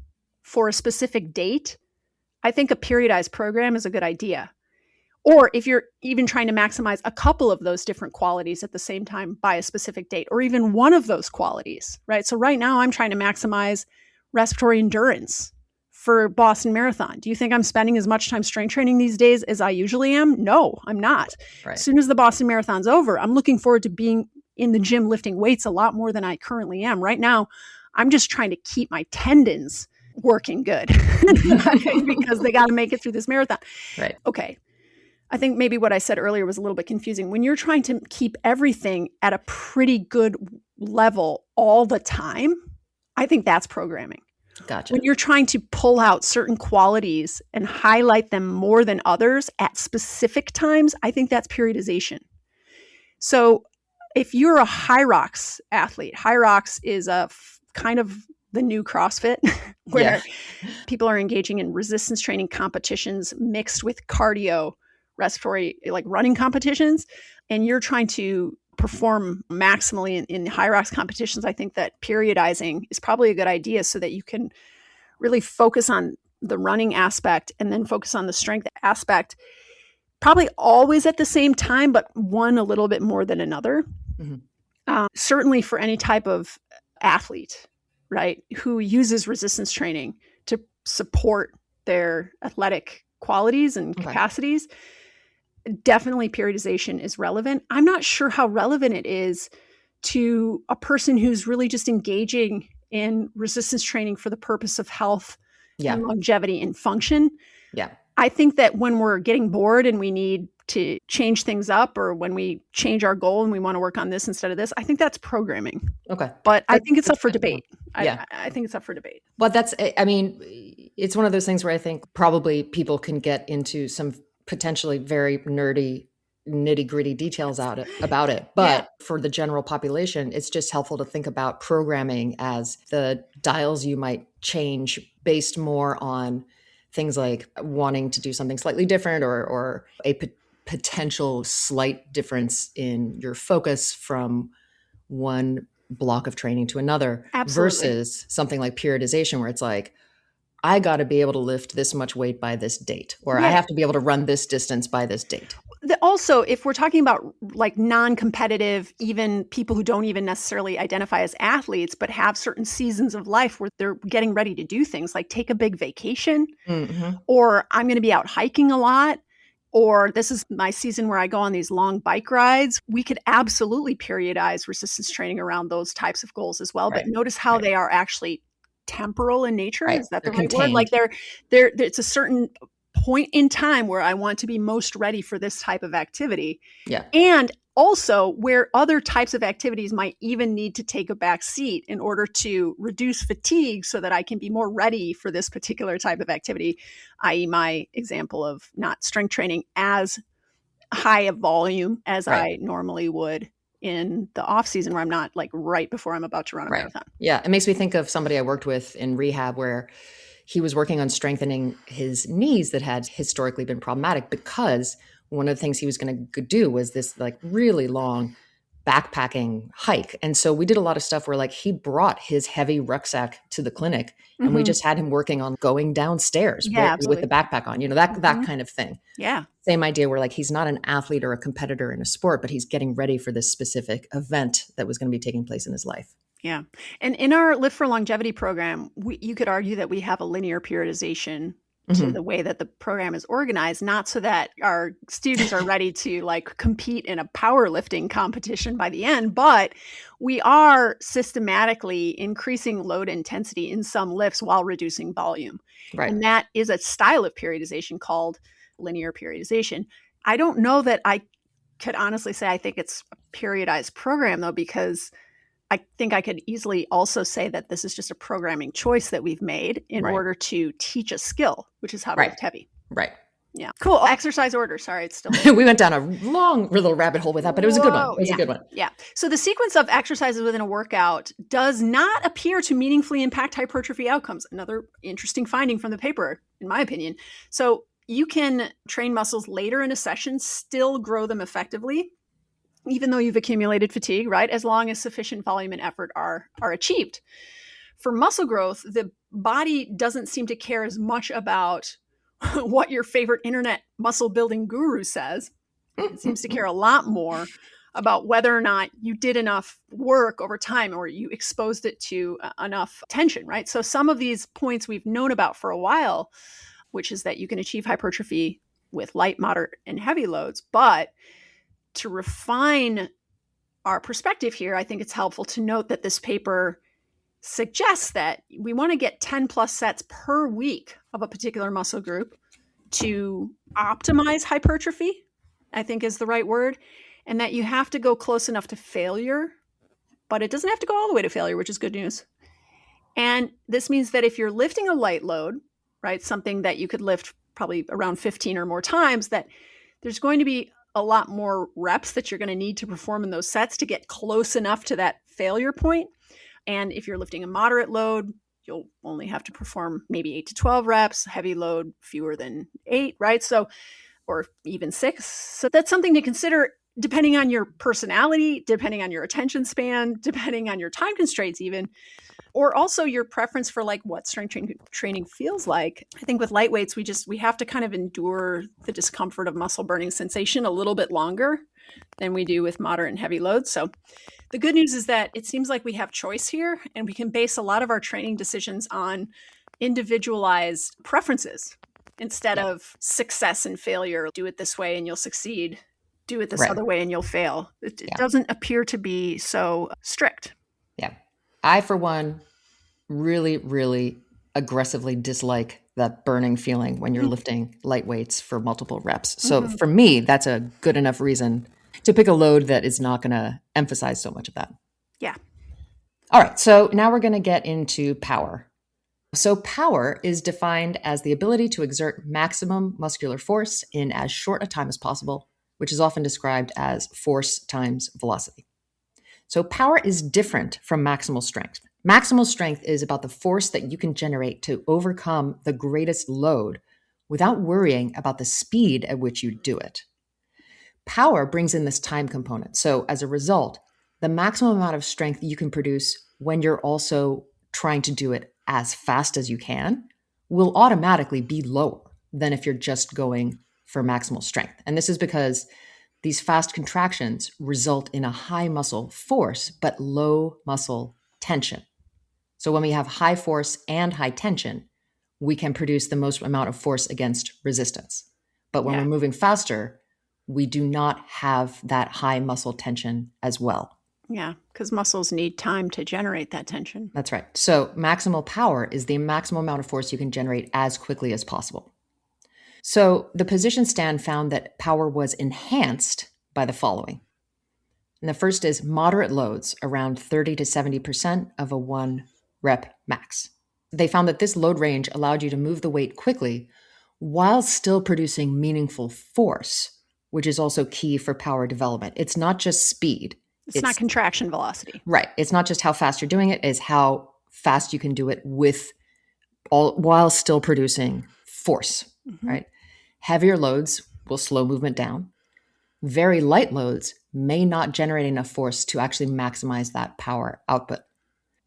for a specific date, I think a periodized program is a good idea. Or if you're even trying to maximize a couple of those different qualities at the same time by a specific date, or even one of those qualities, right? So right now I'm trying to maximize respiratory endurance for Boston Marathon. Do you think I'm spending as much time strength training these days as I usually am? No, I'm not. Right. As soon as the Boston Marathon's over, I'm looking forward to being in the gym lifting weights a lot more than I currently am. Right now, I'm just trying to keep my tendons working good because they got to make it through this marathon. Right. Okay. I think maybe what I said earlier was a little bit confusing. When you're trying to keep everything at a pretty good level all the time, I think that's programming. Gotcha. When you're trying to pull out certain qualities and highlight them more than others at specific times, I think that's periodization. So if you're a high rocks athlete, high rocks is kind of the new CrossFit where people are engaging in resistance training competitions mixed with cardio, respiratory, like running competitions, and you're trying to perform maximally in high rocks competitions. I think that periodizing is probably a good idea so that you can really focus on the running aspect and then focus on the strength aspect, probably always at the same time, but one a little bit more than another. Certainly for any type of athlete, right, who uses resistance training to support their athletic qualities and capacities, definitely periodization is relevant. I'm not sure how relevant it is to a person who's really just engaging in resistance training for the purpose of health and longevity and function. Yeah. I think that when we're getting bored and we need to change things up, or when we change our goal and we want to work on this instead of this, I think that's programming. Okay. But I think it's up for debate. Yeah. I think it's up for debate. But I mean, it's one of those things where I think probably people can get into some potentially very nerdy, nitty-gritty details about it. But for the general population, it's just helpful to think about programming as the dials you might change based more on things like wanting to do something slightly different or a potential slight difference in your focus from one block of training to another. Absolutely. Versus something like periodization where it's like, I got to be able to lift this much weight by this date, or I have to be able to run this distance by this date. Also, if we're talking about like non-competitive, even people who don't even necessarily identify as athletes, but have certain seasons of life where they're getting ready to do things like take a big vacation, or I'm going to be out hiking a lot, or this is my season where I go on these long bike rides, we could absolutely periodize resistance training around those types of goals as well. But notice how they are actually temporal in nature. Is that the right word? Like it's a certain point in time where I want to be most ready for this type of activity. Yeah. And also where other types of activities might even need to take a back seat in order to reduce fatigue so that I can be more ready for this particular type of activity, i.e. my example of not strength training as high a volume as I normally would in the off season where I'm not like right before I'm about to run a marathon. Yeah. It makes me think of somebody I worked with in rehab where he was working on strengthening his knees that had historically been problematic because one of the things he was going to do was this like really long backpacking hike. And so we did a lot of stuff where like he brought his heavy rucksack to the clinic and we just had him working on going downstairs with the backpack on, that kind of thing. Yeah. Same idea where like he's not an athlete or a competitor in a sport, but he's getting ready for this specific event that was going to be taking place in his life. Yeah. And in our Lift for Longevity program, you could argue that we have a linear periodization to the way that the program is organized, not so that our students are ready to like compete in a powerlifting competition by the end, but we are systematically increasing load intensity in some lifts while reducing volume. Right. And that is a style of periodization called linear periodization. I don't know that I could honestly say I think it's a periodized program, though, because I think I could easily also say that this is just a programming choice that we've made in order to teach a skill, which is how to lift heavy. Right. Yeah. Cool. Exercise order. Sorry, it's still we went down a long little rabbit hole with that, but it was a good one. It was a good one. Yeah. So the sequence of exercises within a workout does not appear to meaningfully impact hypertrophy outcomes. Another interesting finding from the paper, in my opinion. So you can train muscles later in a session, still grow them effectively, even though you've accumulated fatigue, right? As long as sufficient volume and effort are achieved. For muscle growth, the body doesn't seem to care as much about what your favorite internet muscle building guru says. It seems to care a lot more about whether or not you did enough work over time or you exposed it to enough tension, right? So some of these points we've known about for a while, which is that you can achieve hypertrophy with light, moderate, and heavy loads, but to refine our perspective here, I think it's helpful to note that this paper suggests that we want to get 10 plus sets per week of a particular muscle group to optimize hypertrophy, I think is the right word, and that you have to go close enough to failure, but it doesn't have to go all the way to failure, which is good news. And this means that if you're lifting a light load, right, something that you could lift probably around 15 or more times, that there's going to be a lot more reps that you're going to need to perform in those sets to get close enough to that failure point. And if you're lifting a moderate load, you'll only have to perform maybe 8 to 12 reps, heavy load, fewer than 8, right? So, or even 6. So that's something to consider depending on your personality, depending on your attention span, depending on your time constraints even, or also your preference for like what strength training feels like. I think with light weights, we have to kind of endure the discomfort of muscle burning sensation a little bit longer than we do with moderate and heavy loads. So the good news is that it seems like we have choice here, and we can base a lot of our training decisions on individualized preferences instead of success and failure. Do it this way and you'll succeed. Do it this other way and you'll fail. It doesn't appear to be so strict. Yeah. I, for one, really, really aggressively dislike that burning feeling when you're lifting light weights for multiple reps. So for me, that's a good enough reason to pick a load that is not going to emphasize so much of that. Yeah. All right. So now we're going to get into power. So power is defined as the ability to exert maximum muscular force in as short a time as possible, which is often described as force times velocity. So power is different from maximal strength. Maximal strength is about the force that you can generate to overcome the greatest load without worrying about the speed at which you do it. Power brings in this time component. So as a result, the maximum amount of strength you can produce when you're also trying to do it as fast as you can will automatically be lower than if you're just going for maximal strength. And this is because these fast contractions result in a high muscle force, but low muscle tension. So when we have high force and high tension, we can produce the most amount of force against resistance. But when we're moving faster, we do not have that high muscle tension as well. Yeah, because muscles need time to generate that tension. That's right. So maximal power is the maximum amount of force you can generate as quickly as possible. So the position stand found that power was enhanced by the following. And the first is moderate loads around 30 to 70% of a 1 rep max. They found that this load range allowed you to move the weight quickly while still producing meaningful force, which is also key for power development. It's not just speed. It's not contraction velocity. Right. It's not just how fast you're doing it, it's how fast you can do it while still producing force, right? Heavier loads will slow movement down. Very light loads may not generate enough force to actually maximize that power output.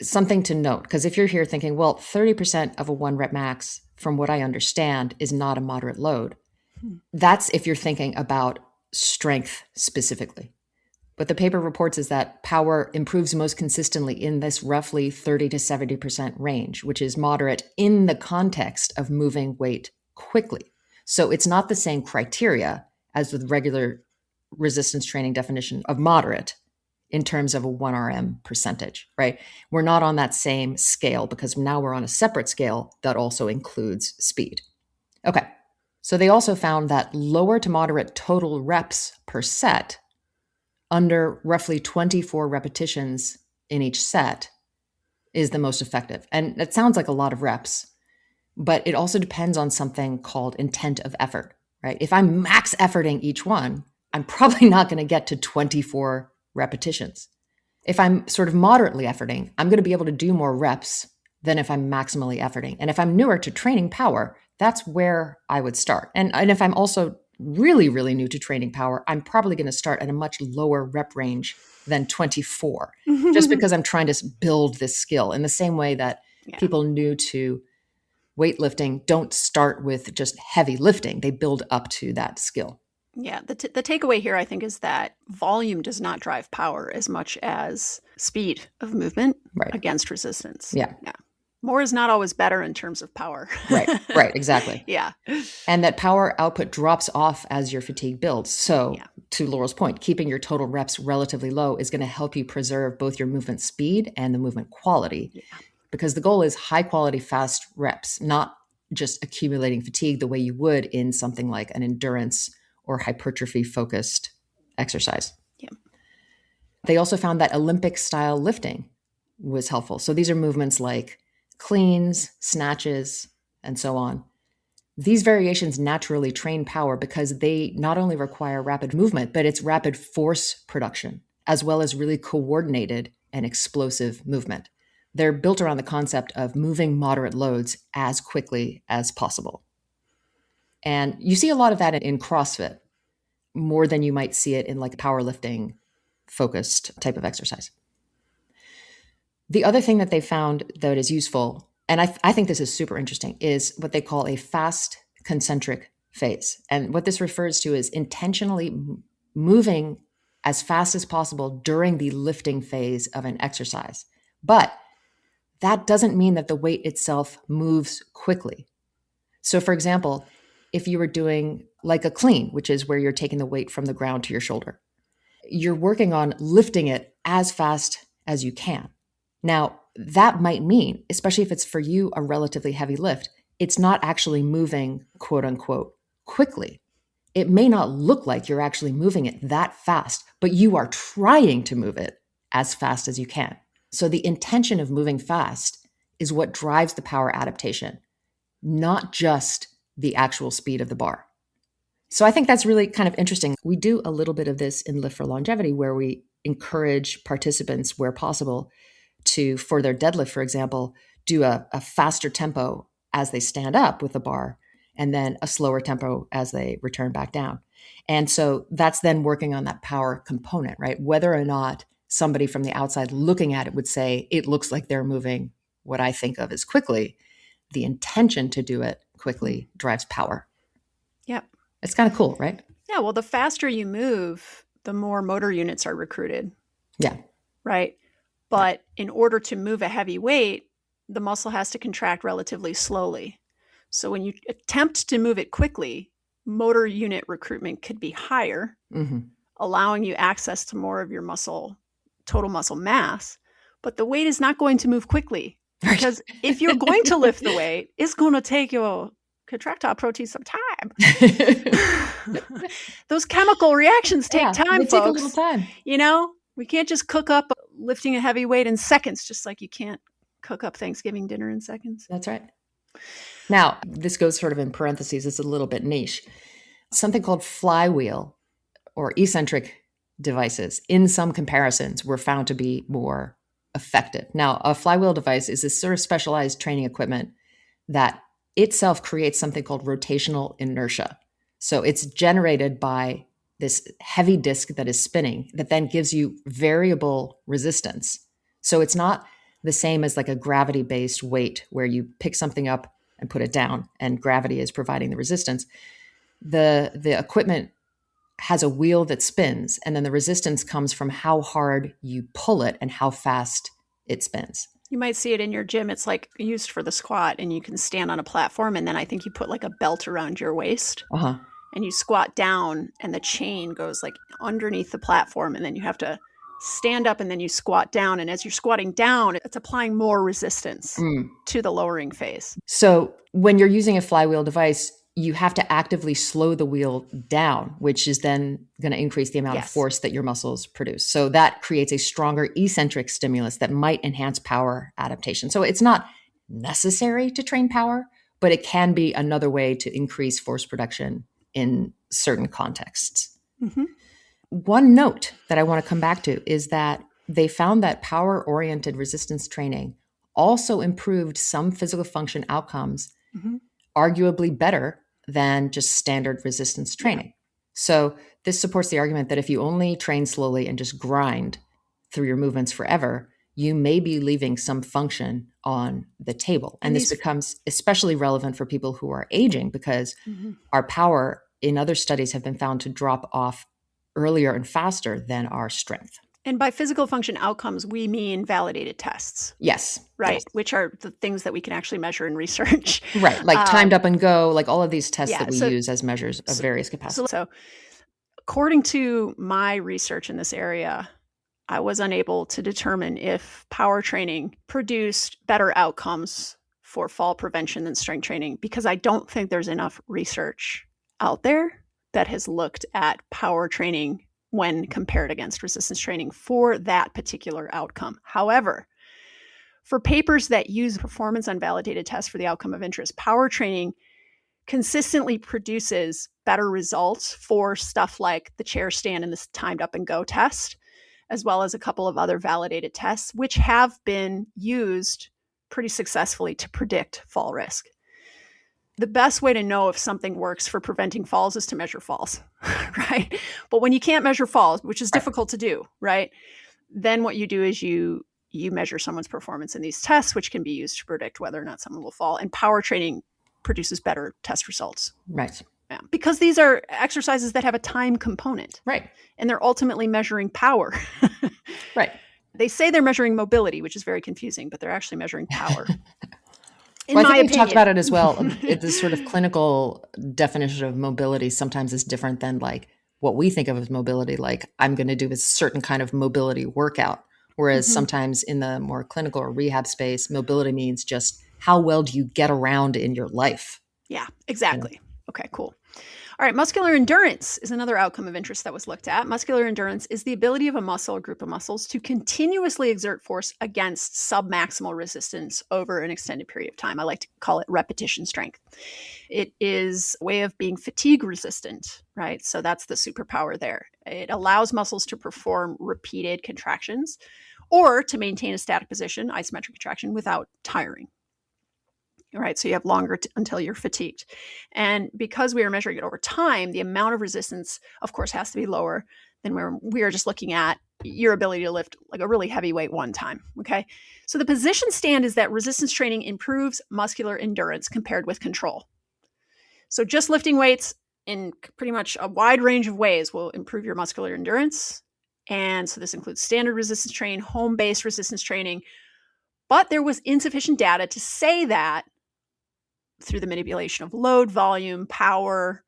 Something to note, because if you're here thinking, well, 30% of a 1 rep max, from what I understand, is not a moderate load. That's if you're thinking about strength specifically. What the paper reports is that power improves most consistently in this roughly 30 to 70% range, which is moderate in the context of moving weight quickly. So it's not the same criteria as with regular resistance training definition of moderate in terms of a 1RM percentage, right? We're not on that same scale because now we're on a separate scale that also includes speed. Okay. So they also found that lower to moderate total reps per set under roughly 24 repetitions in each set is the most effective. And it sounds like a lot of reps, but it also depends on something called intent of effort, right? If I'm max efforting each one, I'm probably not going to get to 24 repetitions. If I'm sort of moderately efforting, I'm going to be able to do more reps than if I'm maximally efforting. And if I'm newer to training power, that's where I would start. And if I'm also really, really new to training power, I'm probably going to start at a much lower rep range than 24, just because I'm trying to build this skill in the same way that people new to weightlifting don't start with just heavy lifting. They build up to that skill. Yeah, the takeaway here, I think, is that volume does not drive power as much as speed of movement against resistance. Yeah. More is not always better in terms of power. Right, exactly. Yeah. And that power output drops off as your fatigue builds. So to Laurel's point, keeping your total reps relatively low is going to help you preserve both your movement speed and the movement quality. Because the goal is high quality, fast reps, not just accumulating fatigue the way you would in something like an endurance or hypertrophy focused exercise. They also found that Olympic style lifting was helpful. So these are movements like cleans, snatches, and so on. These variations naturally train power because they not only require rapid movement, but it's rapid force production, as well as really coordinated and explosive movement. They're built around the concept of moving moderate loads as quickly as possible. And you see a lot of that in CrossFit, more than you might see it in like powerlifting focused type of exercise. The other thing that they found that is useful, and I think this is super interesting, is what they call a fast concentric phase. And what this refers to is intentionally moving as fast as possible during the lifting phase of an exercise. But that doesn't mean that the weight itself moves quickly. So for example, if you were doing like a clean, which is where you're taking the weight from the ground to your shoulder, you're working on lifting it as fast as you can. Now, that might mean, especially if it's for you a relatively heavy lift, it's not actually moving, quote unquote, quickly. It may not look like you're actually moving it that fast, but you are trying to move it as fast as you can. So the intention of moving fast is what drives the power adaptation, not just the actual speed of the bar. So I think that's really kind of interesting. We do a little bit of this in Lift for Longevity where we encourage participants where possible to, for their deadlift, for example, do a faster tempo as they stand up with the bar and then a slower tempo as they return back down. And so that's then working on that power component, right? Whether or not somebody from the outside looking at it would say, it looks like they're moving what I think of as quickly, the intention to do it quickly drives power. Yep. It's kind of cool, right? Yeah. Well, the faster you move, the more motor units are recruited. Yeah. Right. But in order to move a heavy weight, the muscle has to contract relatively slowly. So when you attempt to move it quickly, motor unit recruitment could be higher, allowing you access to more of your muscle, total muscle mass. But the weight is not going to move quickly because if you're going to lift the weight, it's going to take your contractile protein some time. Those chemical reactions take time, they folks. take a little time. You know, we can't just cook up lifting a heavy weight in seconds, just like you can't cook up Thanksgiving dinner in seconds. That's right. Now, this goes sort of in parentheses. It's a little bit niche. Something called flywheel or eccentric devices in some comparisons were found to be more effective. Now, a flywheel device is this sort of specialized training equipment that itself creates something called rotational inertia. So it's generated by this heavy disc that is spinning that then gives you variable resistance. So it's not the same as like a gravity-based weight where you pick something up and put it down and gravity is providing the resistance. The equipment has a wheel that spins and then the resistance comes from how hard you pull it and how fast it spins. You might see it in your gym. It's like used for the squat, and you can stand on a platform, and then I think you put like a belt around your waist, Uh-huh. and you squat down, and the chain goes like underneath the platform, and then you have to stand up, and then you squat down, and as you're squatting down, it's applying more resistance to the lowering phase. So when you're using a flywheel device, you have to actively slow the wheel down, which is then going to increase the amount of force that your muscles produce. So that creates a stronger eccentric stimulus that might enhance power adaptation. So it's not necessary to train power, but it can be another way to increase force production in certain contexts. Mm-hmm. One note that I want to come back to is that they found that power-oriented resistance training also improved some physical function outcomes, arguably better than just standard resistance training. Yeah. So this supports the argument that if you only train slowly and just grind through your movements forever, you may be leaving some function on the table. And this becomes especially relevant for people who are aging because our power in other studies have been found to drop off earlier and faster than our strength. And by physical function outcomes, we mean validated tests. Yes. Right. Yes. Which are the things that we can actually measure in research. Right. Like timed up and go, like all of these tests that we use as measures of various capacities. So according to my research in this area, I was unable to determine if power training produced better outcomes for fall prevention than strength training, because I don't think there's enough research out there that has looked at power training when compared against resistance training for that particular outcome. However, for papers that use performance unvalidated tests for the outcome of interest, power training consistently produces better results for stuff like the chair stand and this timed up and go test, as well as a couple of other validated tests, which have been used pretty successfully to predict fall risk. The best way to know if something works for preventing falls is to measure falls, right? But when you can't measure falls, which is difficult to do, right? Then what you do is you measure someone's performance in these tests, which can be used to predict whether or not someone will fall. And power training produces better test results. Right. Yeah. Because these are exercises that have a time component. Right. And they're ultimately measuring power. Right. They say they're measuring mobility, which is very confusing, but they're actually measuring power. I think we talked about it as well. This sort of clinical definition of mobility sometimes is different than like what we think of as mobility. Like I'm going to do a certain kind of mobility workout. Whereas sometimes in the more clinical or rehab space, mobility means just how well do you get around in your life? Yeah, exactly. You know? Okay, cool. All right, muscular endurance is another outcome of interest that was looked at. Muscular endurance is the ability of a muscle or group of muscles to continuously exert force against submaximal resistance over an extended period of time. I like to call it repetition strength. It is a way of being fatigue resistant, right? So that's the superpower there. It allows muscles to perform repeated contractions or to maintain a static position, isometric contraction, without tiring. Right. So you have longer until you're fatigued. And because we are measuring it over time, the amount of resistance, of course, has to be lower than where we are just looking at your ability to lift like a really heavy weight one time. Okay. So the position stand is that resistance training improves muscular endurance compared with control. So just lifting weights in pretty much a wide range of ways will improve your muscular endurance. And so this includes standard resistance training, home-based resistance training. But there was insufficient data to say that through the manipulation of load, volume, power,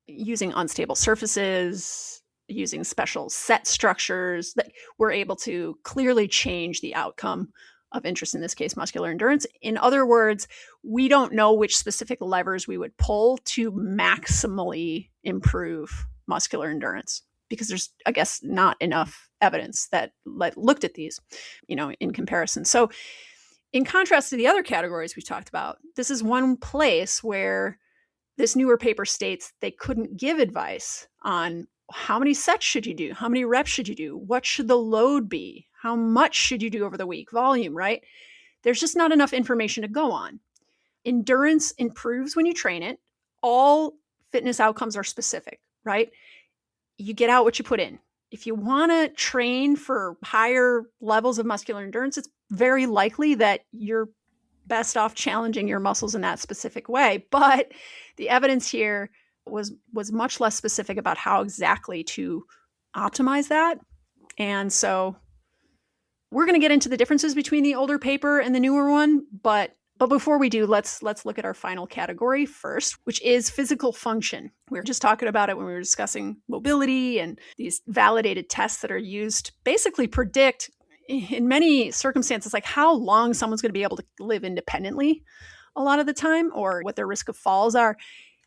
using unstable surfaces, using special set structures, that we're able to clearly change the outcome of interest, in this case, muscular endurance. In other words, we don't know which specific levers we would pull to maximally improve muscular endurance because there's, I guess, not enough evidence that looked at these, in comparison. So in contrast to the other categories we talked about, this is one place where this newer paper states they couldn't give advice on how many sets should you do, how many reps should you do, what should the load be, how much should you do over the week, volume, right? There's just not enough information to go on. Endurance improves when you train it. All fitness outcomes are specific, right? You get out what you put in. If you want to train for higher levels of muscular endurance, it's very likely that you're best off challenging your muscles in that specific way. But the evidence here was much less specific about how exactly to optimize that. And so we're going to get into the differences between the older paper and the newer one, but before we do, let's look at our final category first, which is physical function. We were just talking about it when we were discussing mobility and these validated tests that are used to basically predict, in many circumstances, like how long someone's going to be able to live independently a lot of the time, or what their risk of falls are.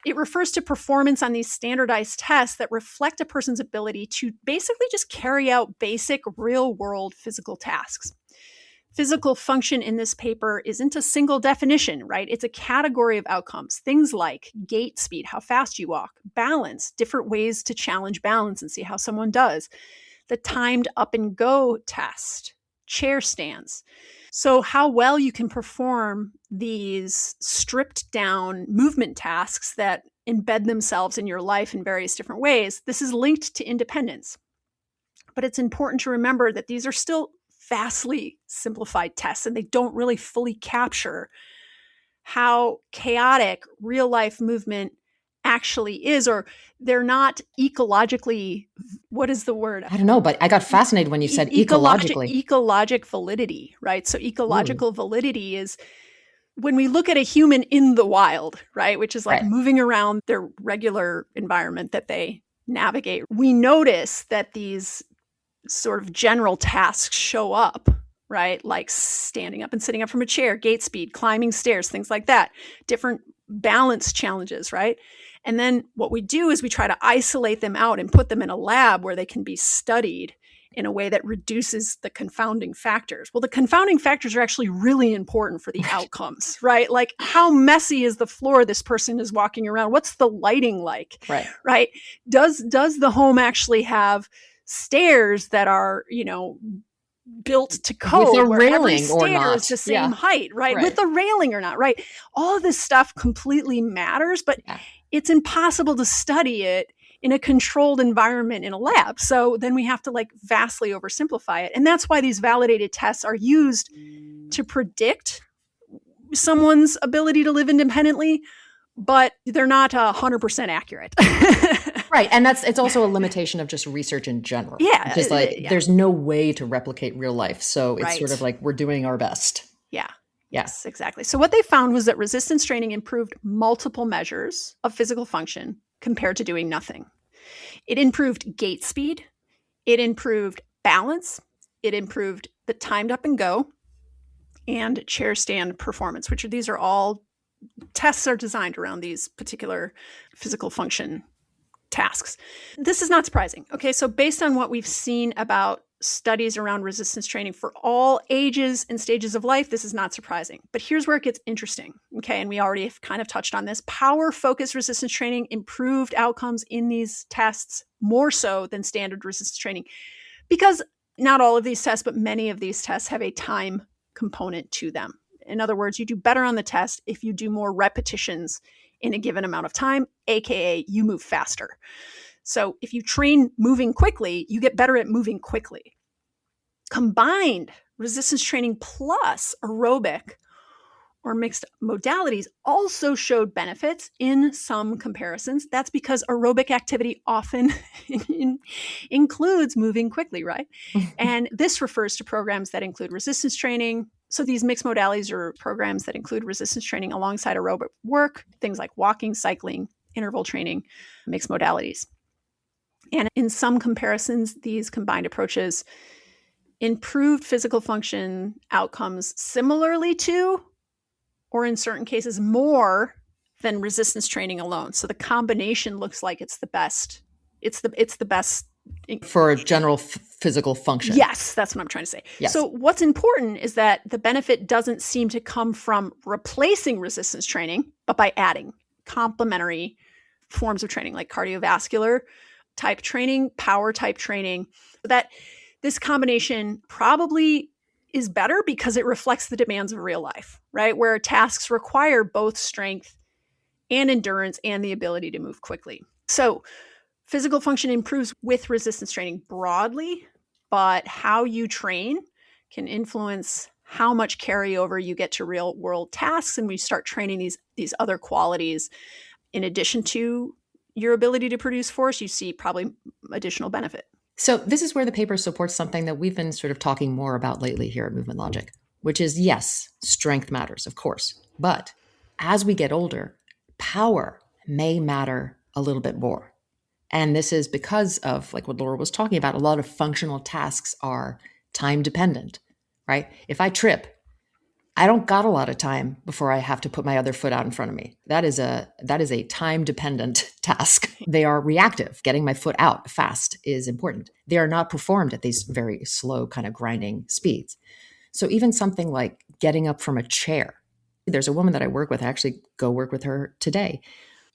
It refers to performance on these standardized tests that reflect a person's ability to basically just carry out basic real-world physical tasks. Physical function in this paper isn't a single definition, right? It's a category of outcomes. Things like gait speed, how fast you walk, balance, different ways to challenge balance and see how someone does, the timed up and go test, chair stands. So how well you can perform these stripped down movement tasks that embed themselves in your life in various different ways, this is linked to independence. But it's important to remember that these are still vastly simplified tests, and they don't really fully capture how chaotic real life movement actually is, or they're not ecologically, what is the word? I don't know, but I got fascinated when you said ecologically. Ecologic validity, right? So ecological validity is when we look at a human in the wild, right? Which is like moving around their regular environment that they navigate. We notice that these sort of general tasks show up, right? Like standing up and sitting up from a chair, gait speed, climbing stairs, things like that, different balance challenges, right? And then what we do is we try to isolate them out and put them in a lab where they can be studied in a way that reduces the confounding factors. Well, the confounding factors are actually really important for the outcomes, right? Like how messy is the floor this person is walking around? What's the lighting like, right? Does the home actually have stairs that are, built to code, with a where railing every stair or not is the same height, right? With a railing or not, right? All of this stuff completely matters, but it's impossible to study it in a controlled environment in a lab. So then we have to vastly oversimplify it. And that's why these validated tests are used to predict someone's ability to live independently, but they're not 100% accurate. Right. And it's also a limitation of just research in general. Yeah. Just there's no way to replicate real life. So it's sort of like we're doing our best. Yeah. Yes, exactly. So what they found was that resistance training improved multiple measures of physical function compared to doing nothing. It improved gait speed. It improved balance. It improved the timed up and go and chair stand performance, these are all tests are designed around these particular physical function tasks. This is not surprising. Okay, so based on what we've seen about studies around resistance training for all ages and stages of life, this is not surprising. But here's where it gets interesting. Okay, and we already have kind of touched on this. Power-focused resistance training improved outcomes in these tests more so than standard resistance training, because not all of these tests, but many of these tests have a time component to them. In other words, you do better on the test if you do more repetitions in a given amount of time, aka you move faster. So if you train moving quickly, you get better at moving quickly. Combined resistance training plus aerobic or mixed modalities also showed benefits in some comparisons. That's because aerobic activity often includes moving quickly, right? And this refers to programs that include resistance training. So these mixed modalities are programs that include resistance training alongside aerobic work, things like walking, cycling, interval training, mixed modalities. And in some comparisons, these combined approaches improved physical function outcomes similarly to, or in certain cases more than resistance training alone. So the combination looks like it's the best. It's the best for general physical function. Yes, that's what I'm trying to say. Yes. So what's important is that the benefit doesn't seem to come from replacing resistance training, but by adding complementary forms of training like cardiovascular type training, power type training. That this combination probably is better because it reflects the demands of real life, right? Where tasks require both strength and endurance and the ability to move quickly. So physical function improves with resistance training broadly, but how you train can influence how much carryover you get to real world tasks. And we start training these other qualities in addition to your ability to produce force, you see probably additional benefit. So this is where the paper supports something that we've been sort of talking more about lately here at Movement Logic, which is yes, strength matters, of course. But as we get older, power may matter a little bit more. And this is because of, like what Laura was talking about, a lot of functional tasks are time dependent, right? If I trip, I don't got a lot of time before I have to put my other foot out in front of me. That is a time dependent task. They are reactive. Getting my foot out fast is important. They are not performed at these very slow kind of grinding speeds. So even something like getting up from a chair. There's a woman that I work with, I actually go work with her today,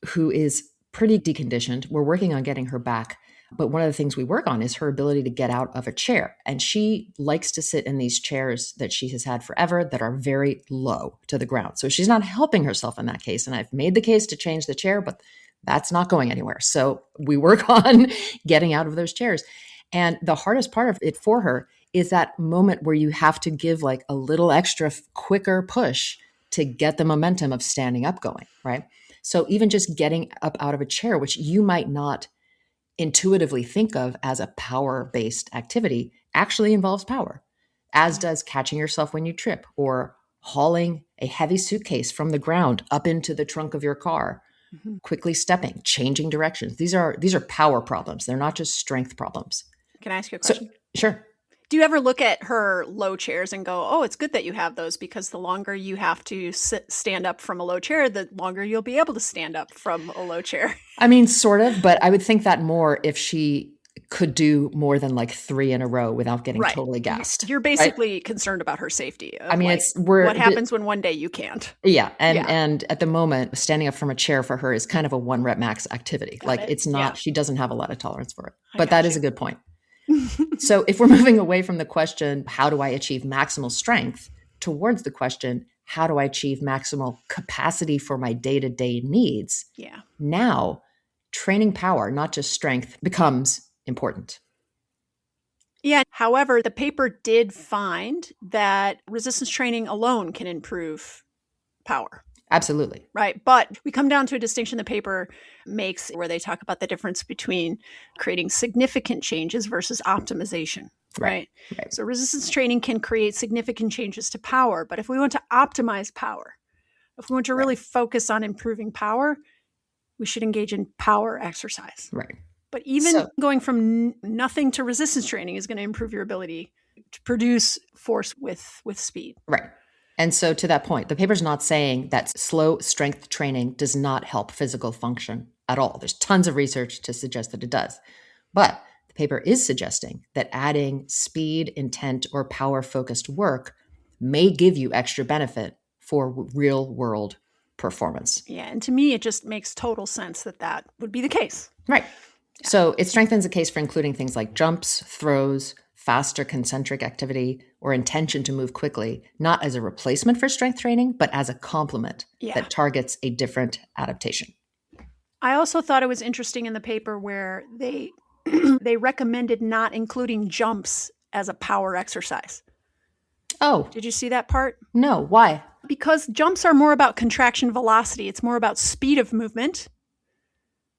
who is pretty deconditioned. We're working on getting her back. But one of the things we work on is her ability to get out of a chair. And she likes to sit in these chairs that she has had forever that are very low to the ground. So she's not helping herself in that case. And I've made the case to change the chair, but that's not going anywhere. So we work on getting out of those chairs. And the hardest part of it for her is that moment where you have to give like a little extra quicker push to get the momentum of standing up going, right? So even just getting up out of a chair, which you might not intuitively think of as a power-based activity, actually involves power, as does catching yourself when you trip or hauling a heavy suitcase from the ground up into the trunk of your car, quickly stepping, changing directions. These are power problems. They're not just strength problems. Can I ask you a question? Sure. Do you ever look at her low chairs and go, oh, it's good that you have those, because the longer you have to stand up from a low chair, the longer you'll be able to stand up from a low chair? I mean, sort of, but I would think that more if she could do more than like 3 in a row without getting totally gassed. You're basically concerned about her safety. I mean, like, what happens when one day you can't? Yeah. And at the moment, standing up from a chair for her is kind of a 1 rep max activity. It's not, she doesn't have a lot of tolerance for it, but that is a good point. So if we're moving away from the question, how do I achieve maximal strength, towards the question, how do I achieve maximal capacity for my day-to-day needs? Yeah. Now, training power, not just strength, becomes important. Yeah. However, the paper did find that resistance training alone can improve power. Absolutely. Right. But we come down to a distinction the paper makes where they talk about the difference between creating significant changes versus optimization. Right. So resistance training can create significant changes to power. But if we want to optimize power, if we want to really focus on improving power, we should engage in power exercise. Right. But even going from nothing to resistance training is going to improve your ability to produce force with speed. Right. And so to that point, the paper's not saying that slow strength training does not help physical function at all. There's tons of research to suggest that it does. But the paper is suggesting that adding speed, intent, or power-focused work may give you extra benefit for real-world performance. Yeah, and to me, it just makes total sense that would be the case. Right. Yeah. So it strengthens the case for including things like jumps, throws, faster concentric activity, or intention to move quickly, not as a replacement for strength training, but as a complement that targets a different adaptation. I also thought it was interesting in the paper where they they recommended not including jumps as a power exercise. Oh. Did you see that part? No. Why? Because jumps are more about contraction velocity. It's more about speed of movement,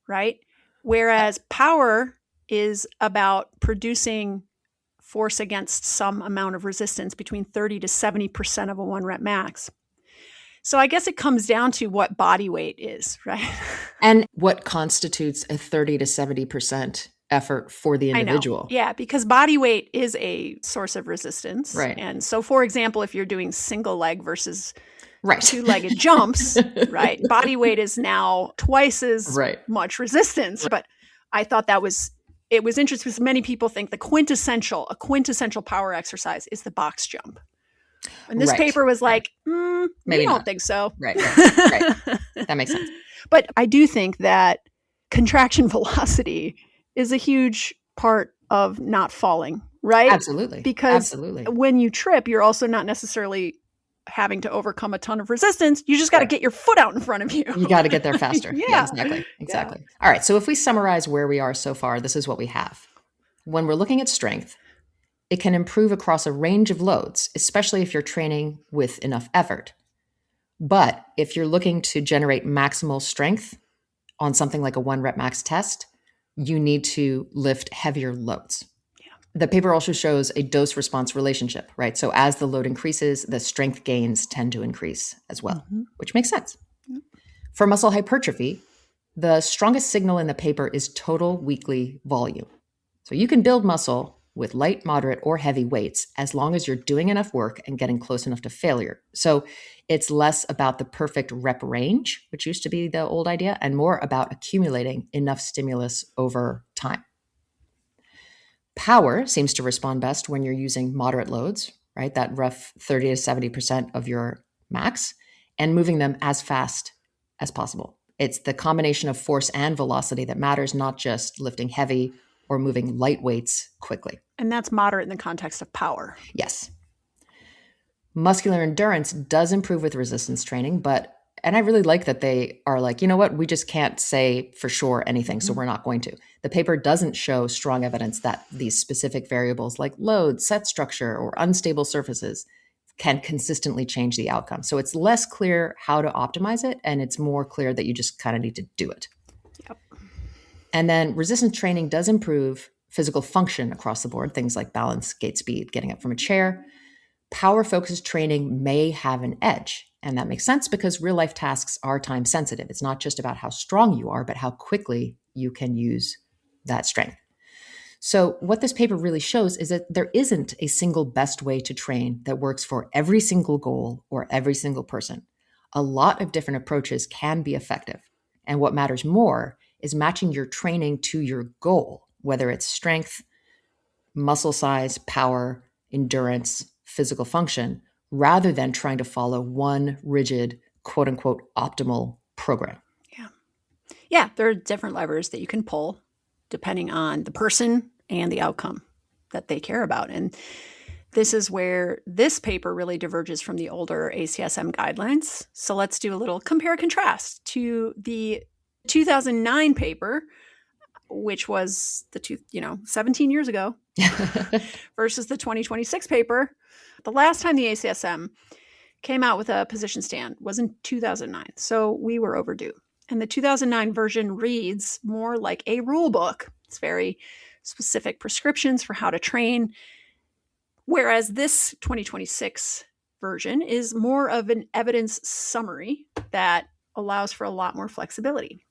right? Whereas power is about producing force against some amount of resistance between 30 to 70% of a 1 rep max. So I guess it comes down to what body weight is, right? And what constitutes a 30 to 70% effort for the individual. Yeah, because body weight is a source of resistance. Right. And so, for example, if you're doing single leg versus right. two-legged jumps, right, body weight is now twice as much resistance. But I thought it was interesting because many people think a quintessential power exercise is the box jump. And this paper was like, maybe don't think so. Right. That makes sense. But I do think that contraction velocity is a huge part of not falling, right? Absolutely. Because when you trip, you're also not necessarily having to overcome a ton of resistance. You just got to get your foot out in front of you. You got to get there faster. Yeah, exactly. Yeah. All right. So if we summarize where we are so far, this is what we have. When we're looking at strength, it can improve across a range of loads, especially if you're training with enough effort. But if you're looking to generate maximal strength on something like a 1 rep max test, you need to lift heavier loads. The paper also shows a dose response relationship, right? So as the load increases, the strength gains tend to increase as well, which makes sense. For muscle hypertrophy, the strongest signal in the paper is total weekly volume. So you can build muscle with light, moderate, or heavy weights as long as you're doing enough work and getting close enough to failure. So it's less about the perfect rep range, which used to be the old idea, and more about accumulating enough stimulus over time. Power seems to respond best when you're using moderate loads, right? That rough 30 to 70% of your max, and moving them as fast as possible. It's the combination of force and velocity that matters, not just lifting heavy or moving light weights quickly. And that's moderate in the context of power. Yes. Muscular endurance does improve with resistance training, and I really like that they are like, you know what, we just can't say for sure anything, so we're not going to. The paper doesn't show strong evidence that these specific variables like load, set structure, or unstable surfaces can consistently change the outcome. So it's less clear how to optimize it, and it's more clear that you just kind of need to do it. Yep. And then resistance training does improve physical function across the board, things like balance, gait speed, getting up from a chair. Power-focused training may have an edge, and that makes sense because real-life tasks are time-sensitive. It's not just about how strong you are, but how quickly you can use that strength. So what this paper really shows is that there isn't a single best way to train that works for every single goal or every single person. A lot of different approaches can be effective, and what matters more is matching your training to your goal, whether it's strength, muscle size, power, endurance, physical function, rather than trying to follow one rigid, quote unquote, optimal program. Yeah, there are different levers that you can pull depending on the person and the outcome that they care about. And this is where this paper really diverges from the older ACSM guidelines. So let's do a little compare contrast to the 2009 paper, which was 17 years ago, versus the 2026 paper. The last time the ACSM came out with a position stand was in 2009. So we were overdue. And the 2009 version reads more like a rule book. It's very specific prescriptions for how to train. Whereas this 2026 version is more of an evidence summary that allows for a lot more flexibility.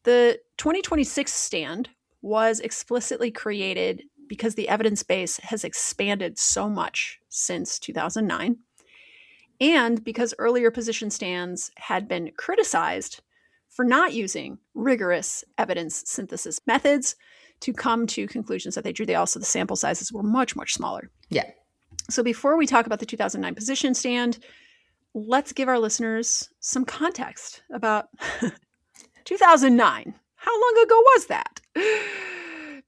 The 2026 stand was explicitly created because the evidence base has expanded so much since 2009, and because earlier position stands had been criticized for not using rigorous evidence synthesis methods to come to conclusions that they drew. The sample sizes were much, much smaller. Yeah. So before we talk about the 2009 position stand, let's give our listeners some context about 2009. How long ago was that?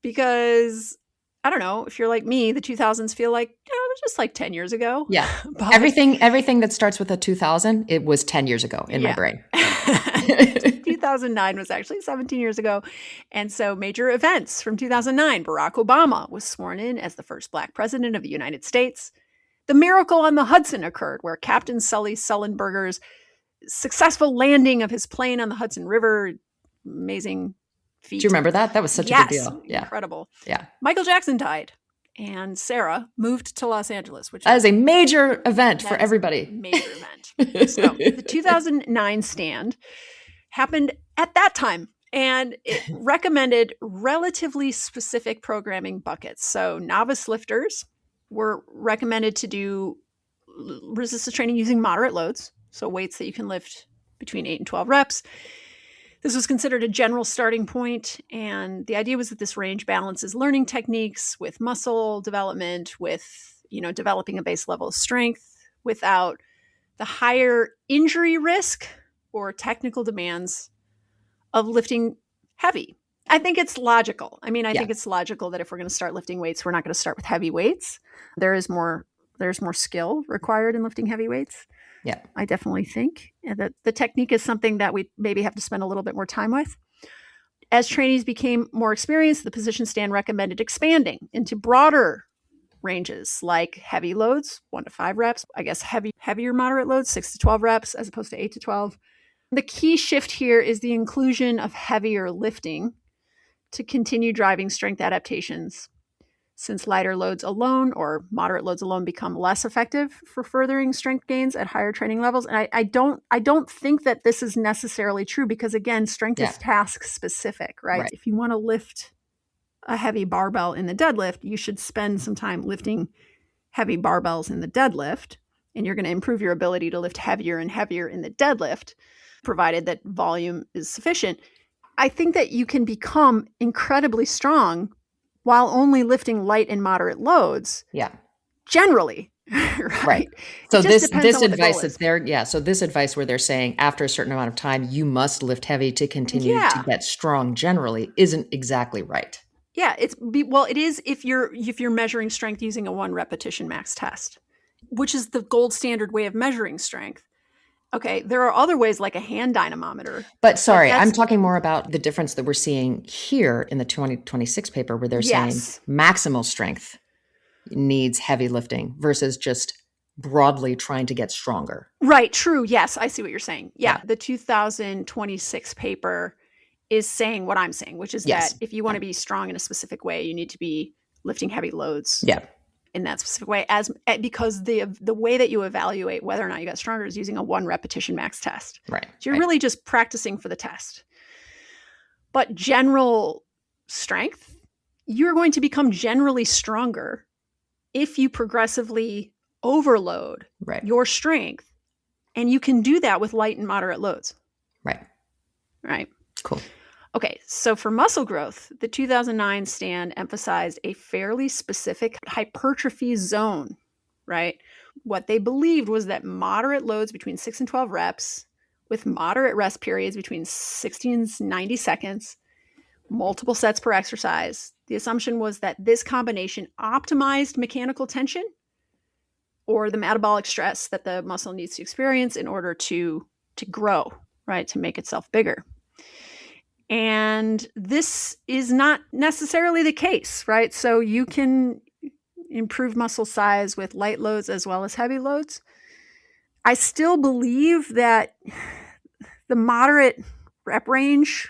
Because I don't know, if you're like me, the 2000s feel like, it was just like 10 years ago. Yeah. But everything that starts with a 2000, it was 10 years ago in my brain. 2009 was actually 17 years ago. And so major events from 2009, Barack Obama was sworn in as the first Black president of the United States. The miracle on the Hudson occurred, where Captain Sully Sullenberger's successful landing of his plane on the Hudson River, amazing feat. Do you remember that? That was such a good deal. Yeah. Incredible. Yeah. Michael Jackson died, and Sarah moved to Los Angeles, which is a major event for everybody. Major event. So the 2009 stand happened at that time, and it recommended relatively specific programming buckets. So novice lifters were recommended to do resistance training using moderate loads, so weights that you can lift between 8 and 12 reps. This was considered a general starting point, and the idea was that this range balances learning techniques with muscle development, with developing a base level of strength without the higher injury risk or technical demands of lifting heavy. I think it's logical. I think it's logical that if we're going to start lifting weights, we're not going to start with heavy weights. There's more skill required in lifting heavy weights. Yeah, I definitely think that the technique is something that we maybe have to spend a little bit more time with. As trainees became more experienced, the position stand recommended expanding into broader ranges like heavy loads, 1 to 5 reps, I guess heavier moderate loads, 6 to 12 reps, as opposed to 8 to 12. The key shift here is the inclusion of heavier lifting to continue driving strength adaptations. since lighter loads alone or moderate loads alone become less effective for furthering strength gains at higher training levels. And I don't think that this is necessarily true because, again, strength is task specific, right? If you want to lift a heavy barbell in the deadlift, you should spend some time lifting heavy barbells in the deadlift, and you're going to improve your ability to lift heavier and heavier in the deadlift, provided that volume is sufficient. I think that you can become incredibly strong while only lifting light and moderate loads. Yeah. Generally. Right. So this advice that's there, so this advice where they're saying after a certain amount of time, you must lift heavy to continue to get strong generally isn't exactly right. Yeah, it is if you're measuring strength using a 1 repetition max test, which is the gold standard way of measuring strength. Okay, there are other ways like a hand dynamometer. But sorry, I'm talking more about the difference that we're seeing here in the 2026 paper where they're saying maximal strength needs heavy lifting versus just broadly trying to get stronger. Right, true. Yes, I see what you're saying. Yeah. The 2026 paper is saying what I'm saying, which is that if you want to be strong in a specific way, you need to be lifting heavy loads. In that specific way, because the way that you evaluate whether or not you got stronger is using a 1 repetition max test. Right. So you're really just practicing for the test. But general strength, you're going to become generally stronger if you progressively overload your strength, and you can do that with light and moderate loads. Right. Cool. Okay, so for muscle growth, the 2009 stand emphasized a fairly specific hypertrophy zone, right? What they believed was that moderate loads between 6 and 12 reps with moderate rest periods between 60 and 90 seconds, multiple sets per exercise. The assumption was that this combination optimized mechanical tension or the metabolic stress that the muscle needs to experience in order to grow, right? To make itself bigger. And this is not necessarily the case, right? So you can improve muscle size with light loads as well as heavy loads. I still believe that the moderate rep range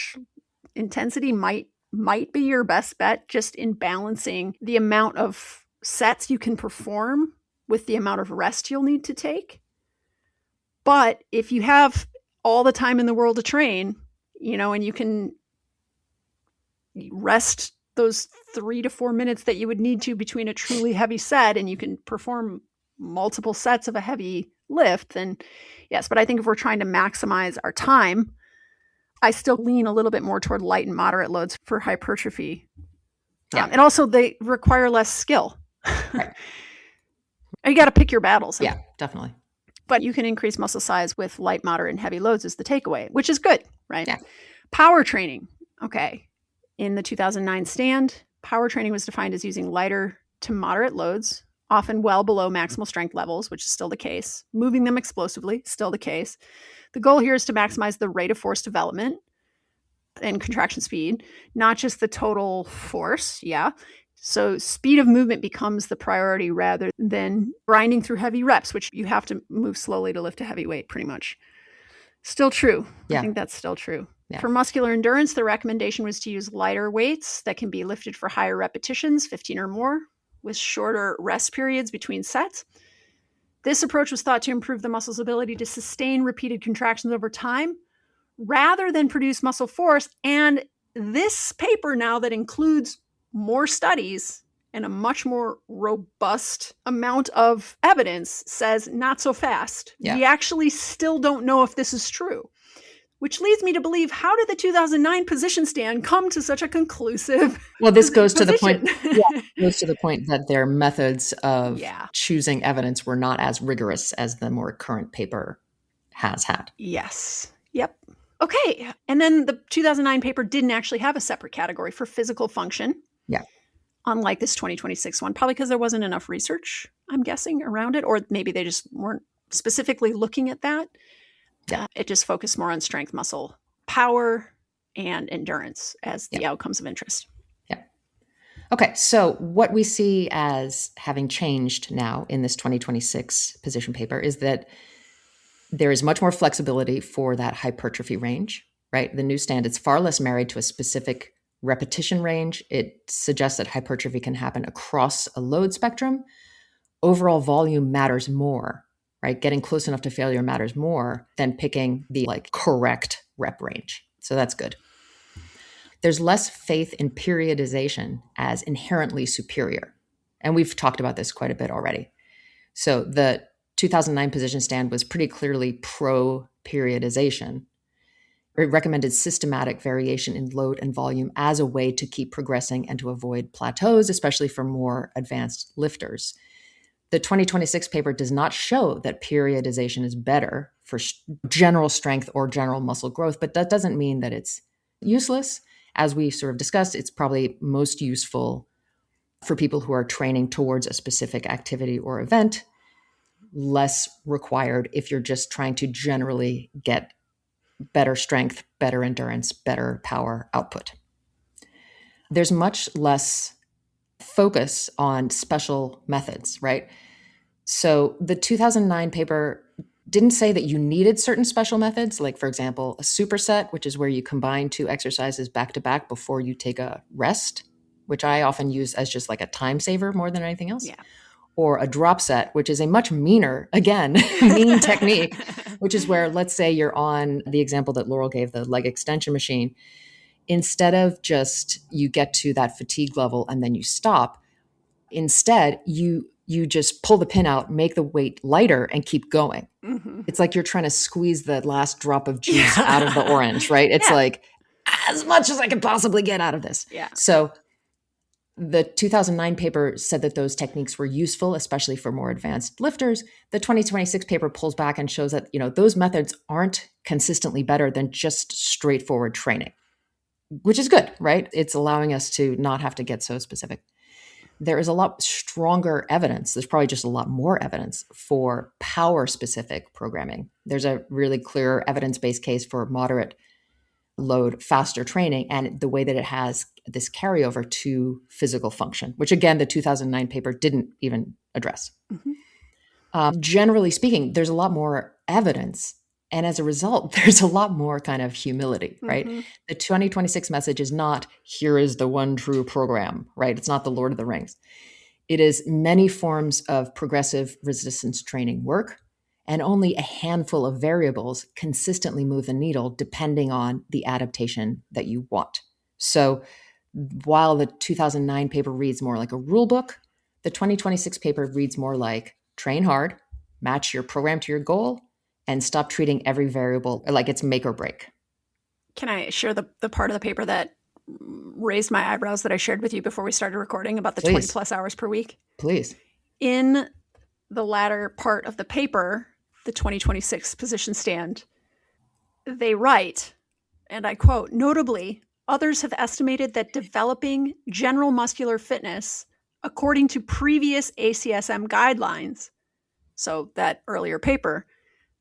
/ intensity might be your best bet just in balancing the amount of sets you can perform with the amount of rest you'll need to take. But if you have all the time in the world to train, and you can rest those 3 to 4 minutes that you would need to between a truly heavy set, and you can perform multiple sets of a heavy lift, then yes. But I think if we're trying to maximize our time, I still lean a little bit more toward light and moderate loads for hypertrophy. And also they require less skill. Right. You got to pick your battles. Yeah, definitely. But you can increase muscle size with light, moderate, and heavy loads is the takeaway, which is good, right? Yeah. Power training. Okay. In the 2009 stand, power training was defined as using lighter to moderate loads, often well below maximal strength levels, which is still the case. Moving them explosively, still the case. The goal here is to maximize the rate of force development and contraction speed, not just the total force. Yeah. So speed of movement becomes the priority rather than grinding through heavy reps, which you have to move slowly to lift a heavy weight pretty much. Still true. I think that's still true. For muscular endurance, the recommendation was to use lighter weights that can be lifted for higher repetitions, 15 or more, with shorter rest periods between sets. This approach was thought to improve the muscle's ability to sustain repeated contractions over time rather than produce muscle force. And this paper now that includes more studies and a much more robust amount of evidence says not so fast. We actually still don't know if this is true, which leads me to believe, how did the 2009 position stand come to such a conclusive this goes to the point. Goes to the point that their methods of choosing evidence were not as rigorous as the more current paper has had. Yes. Yep. Okay. And then the 2009 paper didn't actually have a separate category for physical function. Unlike this 2026 one, probably because there wasn't enough research, I'm guessing, around it, or maybe they just weren't specifically looking at that. It just focused more on strength, muscle, power, and endurance as the outcomes of interest. Okay, so what we see as having changed now in this 2026 position paper is that there is much more flexibility for that hypertrophy range, right? The new stand is far less married to a specific repetition range. It suggests that hypertrophy can happen across a load spectrum. Overall volume matters more, right? Getting close enough to failure matters more than picking the correct rep range. So that's good. There's less faith in periodization as inherently superior. And we've talked about this quite a bit already. So the 2009 position stand was pretty clearly pro periodization. It recommended systematic variation in load and volume as a way to keep progressing and to avoid plateaus, especially for more advanced lifters. The 2026 paper does not show that periodization is better for general strength or general muscle growth, but that doesn't mean that it's useless. As we sort of discussed, it's probably most useful for people who are training towards a specific activity or event, less required if you're just trying to generally get better strength, better endurance, better power output. There's much less focus on special methods, right? So the 2009 paper didn't say that you needed certain special methods, like, for example, a superset, which is where you combine two exercises back to back before you take a rest, which I often use as just like a time saver more than anything else. Yeah. Or a drop set, which is a much meaner, again, mean technique, which is where, let's say you're on the example that Laurel gave, the leg extension machine. Instead of just you get to that fatigue level and then you stop, instead you just pull the pin out, make the weight lighter, and keep going. Mm-hmm. It's like you're trying to squeeze the last drop of juice out of the orange, right? It's like, as much as I can possibly get out of this. Yeah. So the 2009 paper said that those techniques were useful, especially for more advanced lifters. The 2026 paper pulls back and shows that, those methods aren't consistently better than just straightforward training, which is good, right? It's allowing us to not have to get so specific. There is a lot stronger evidence. There's probably just a lot more evidence for power-specific programming. There's a really clear evidence-based case for moderate load, faster training, and the way that it has this carryover to physical function, which again, the 2009 paper didn't even address. Mm-hmm. Generally speaking, there's a lot more evidence. And as a result, there's a lot more kind of humility, right? Mm-hmm. The 2026 message is not, here is the one true program, right? It's not the Lord of the Rings. It is many forms of progressive resistance training work, and only a handful of variables consistently move the needle depending on the adaptation that you want. So while the 2009 paper reads more like a rule book, the 2026 paper reads more like train hard, match your program to your goal, and stop treating every variable like it's make or break. Can I share the part of the paper that raised my eyebrows that I shared with you before we started recording about the 20 plus hours per week? Please. In the latter part of the paper, the 2026 position stand, they write, and I quote, "Notably, others have estimated that developing general muscular fitness according to previous ACSM guidelines," so that earlier paper,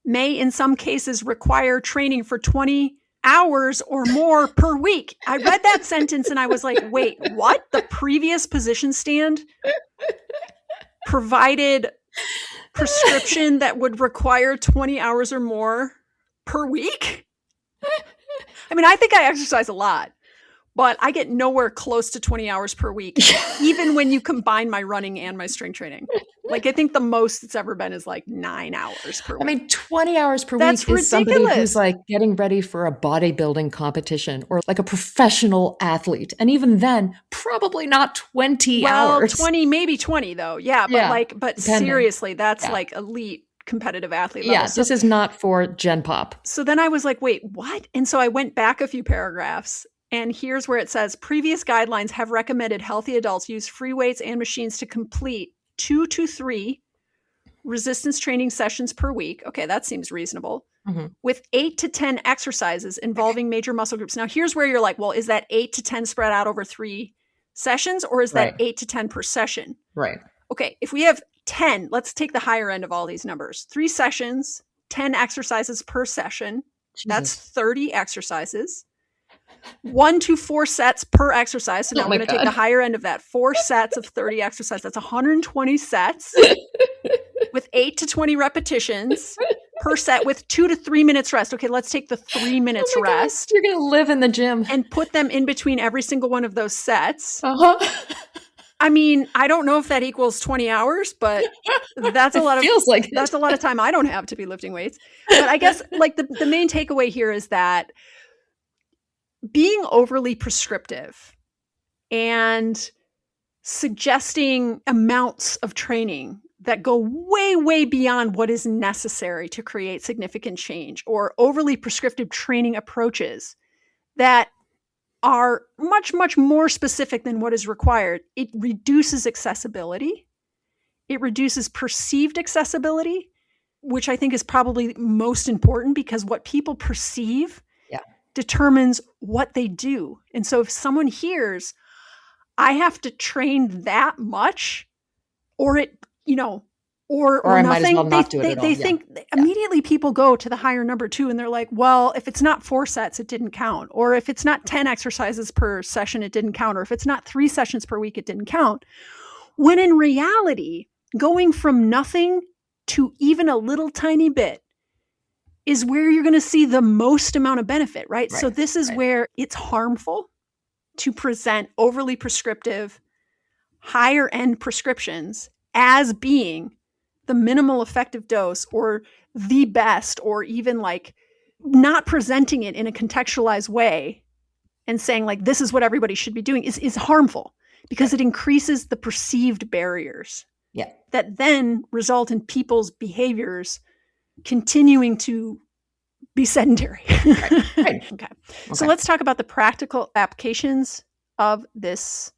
"may in some cases require training for 20 hours or more per week." I read that sentence and I was like, wait, what? The previous position stand provided prescription that would require 20 hours or more per week? I mean, I think I exercise a lot, but I get nowhere close to 20 hours per week, even when you combine my running and my strength training. Like, I think the most it's ever been is like 9 hours per week. I mean, 20 hours per That's week is ridiculous. Somebody who's like getting ready for a bodybuilding competition or like a professional athlete. And even then, probably not 20 hours. 20, maybe 20 though. Yeah. But seriously, that's like elite competitive athlete level. Yeah, this is not for Gen Pop. So then I was like, wait, what? And so I went back a few paragraphs. And here's where it says, previous guidelines have recommended healthy adults use free weights and machines to complete 2 to 3 resistance training sessions per week. Okay, that seems reasonable. Mm-hmm. With 8 to 10 exercises involving major muscle groups. Now, here's where you're like, well, is that 8 to 10 spread out over 3 sessions, or is that 8 to 10 per session? Right. Okay, if we have 10, let's take the higher end of all these numbers. 3 sessions, 10 exercises per session. Jesus. That's 30 exercises. 1 to 4 sets per exercise. So now I'm going to take the higher end of that. 4 sets of 30 exercises. That's 120 sets with 8 to 20 repetitions. per set with 2 to 3 minutes rest. Okay, let's take the 3 minutes Oh my God, rest you're going to live in the gym. and put them in between every single one of those sets. Uh-huh. I don't know if that equals 20 hours, but that's a lot of feels like that's a lot of time I don't have to be lifting weights. But I guess like the main takeaway here is that being overly prescriptive and suggesting amounts of training that go way, way beyond what is necessary to create significant change, or overly prescriptive training approaches that are much, much more specific than what is required, it reduces accessibility. It reduces perceived accessibility, which I think is probably most important, because what people perceive determines what they do. And so if someone hears, I have to train that much, or it, or I might as nothing, well not do it at all. They think immediately people go to the higher number 2 and they're like, well, if it's not 4 sets, it didn't count. Or if it's not 10 exercises per session, it didn't count. Or if it's not 3 sessions per week, it didn't count. When in reality, going from nothing to even a little tiny bit is where you're going to see the most amount of benefit, right? So this is where it's harmful to present overly prescriptive, higher end prescriptions as being the minimal effective dose or the best, or even like not presenting it in a contextualized way and saying like, this is what everybody should be doing is harmful, because it increases the perceived barriers that then result in people's behaviors continuing to be sedentary. Okay. So let's talk about the practical applications of this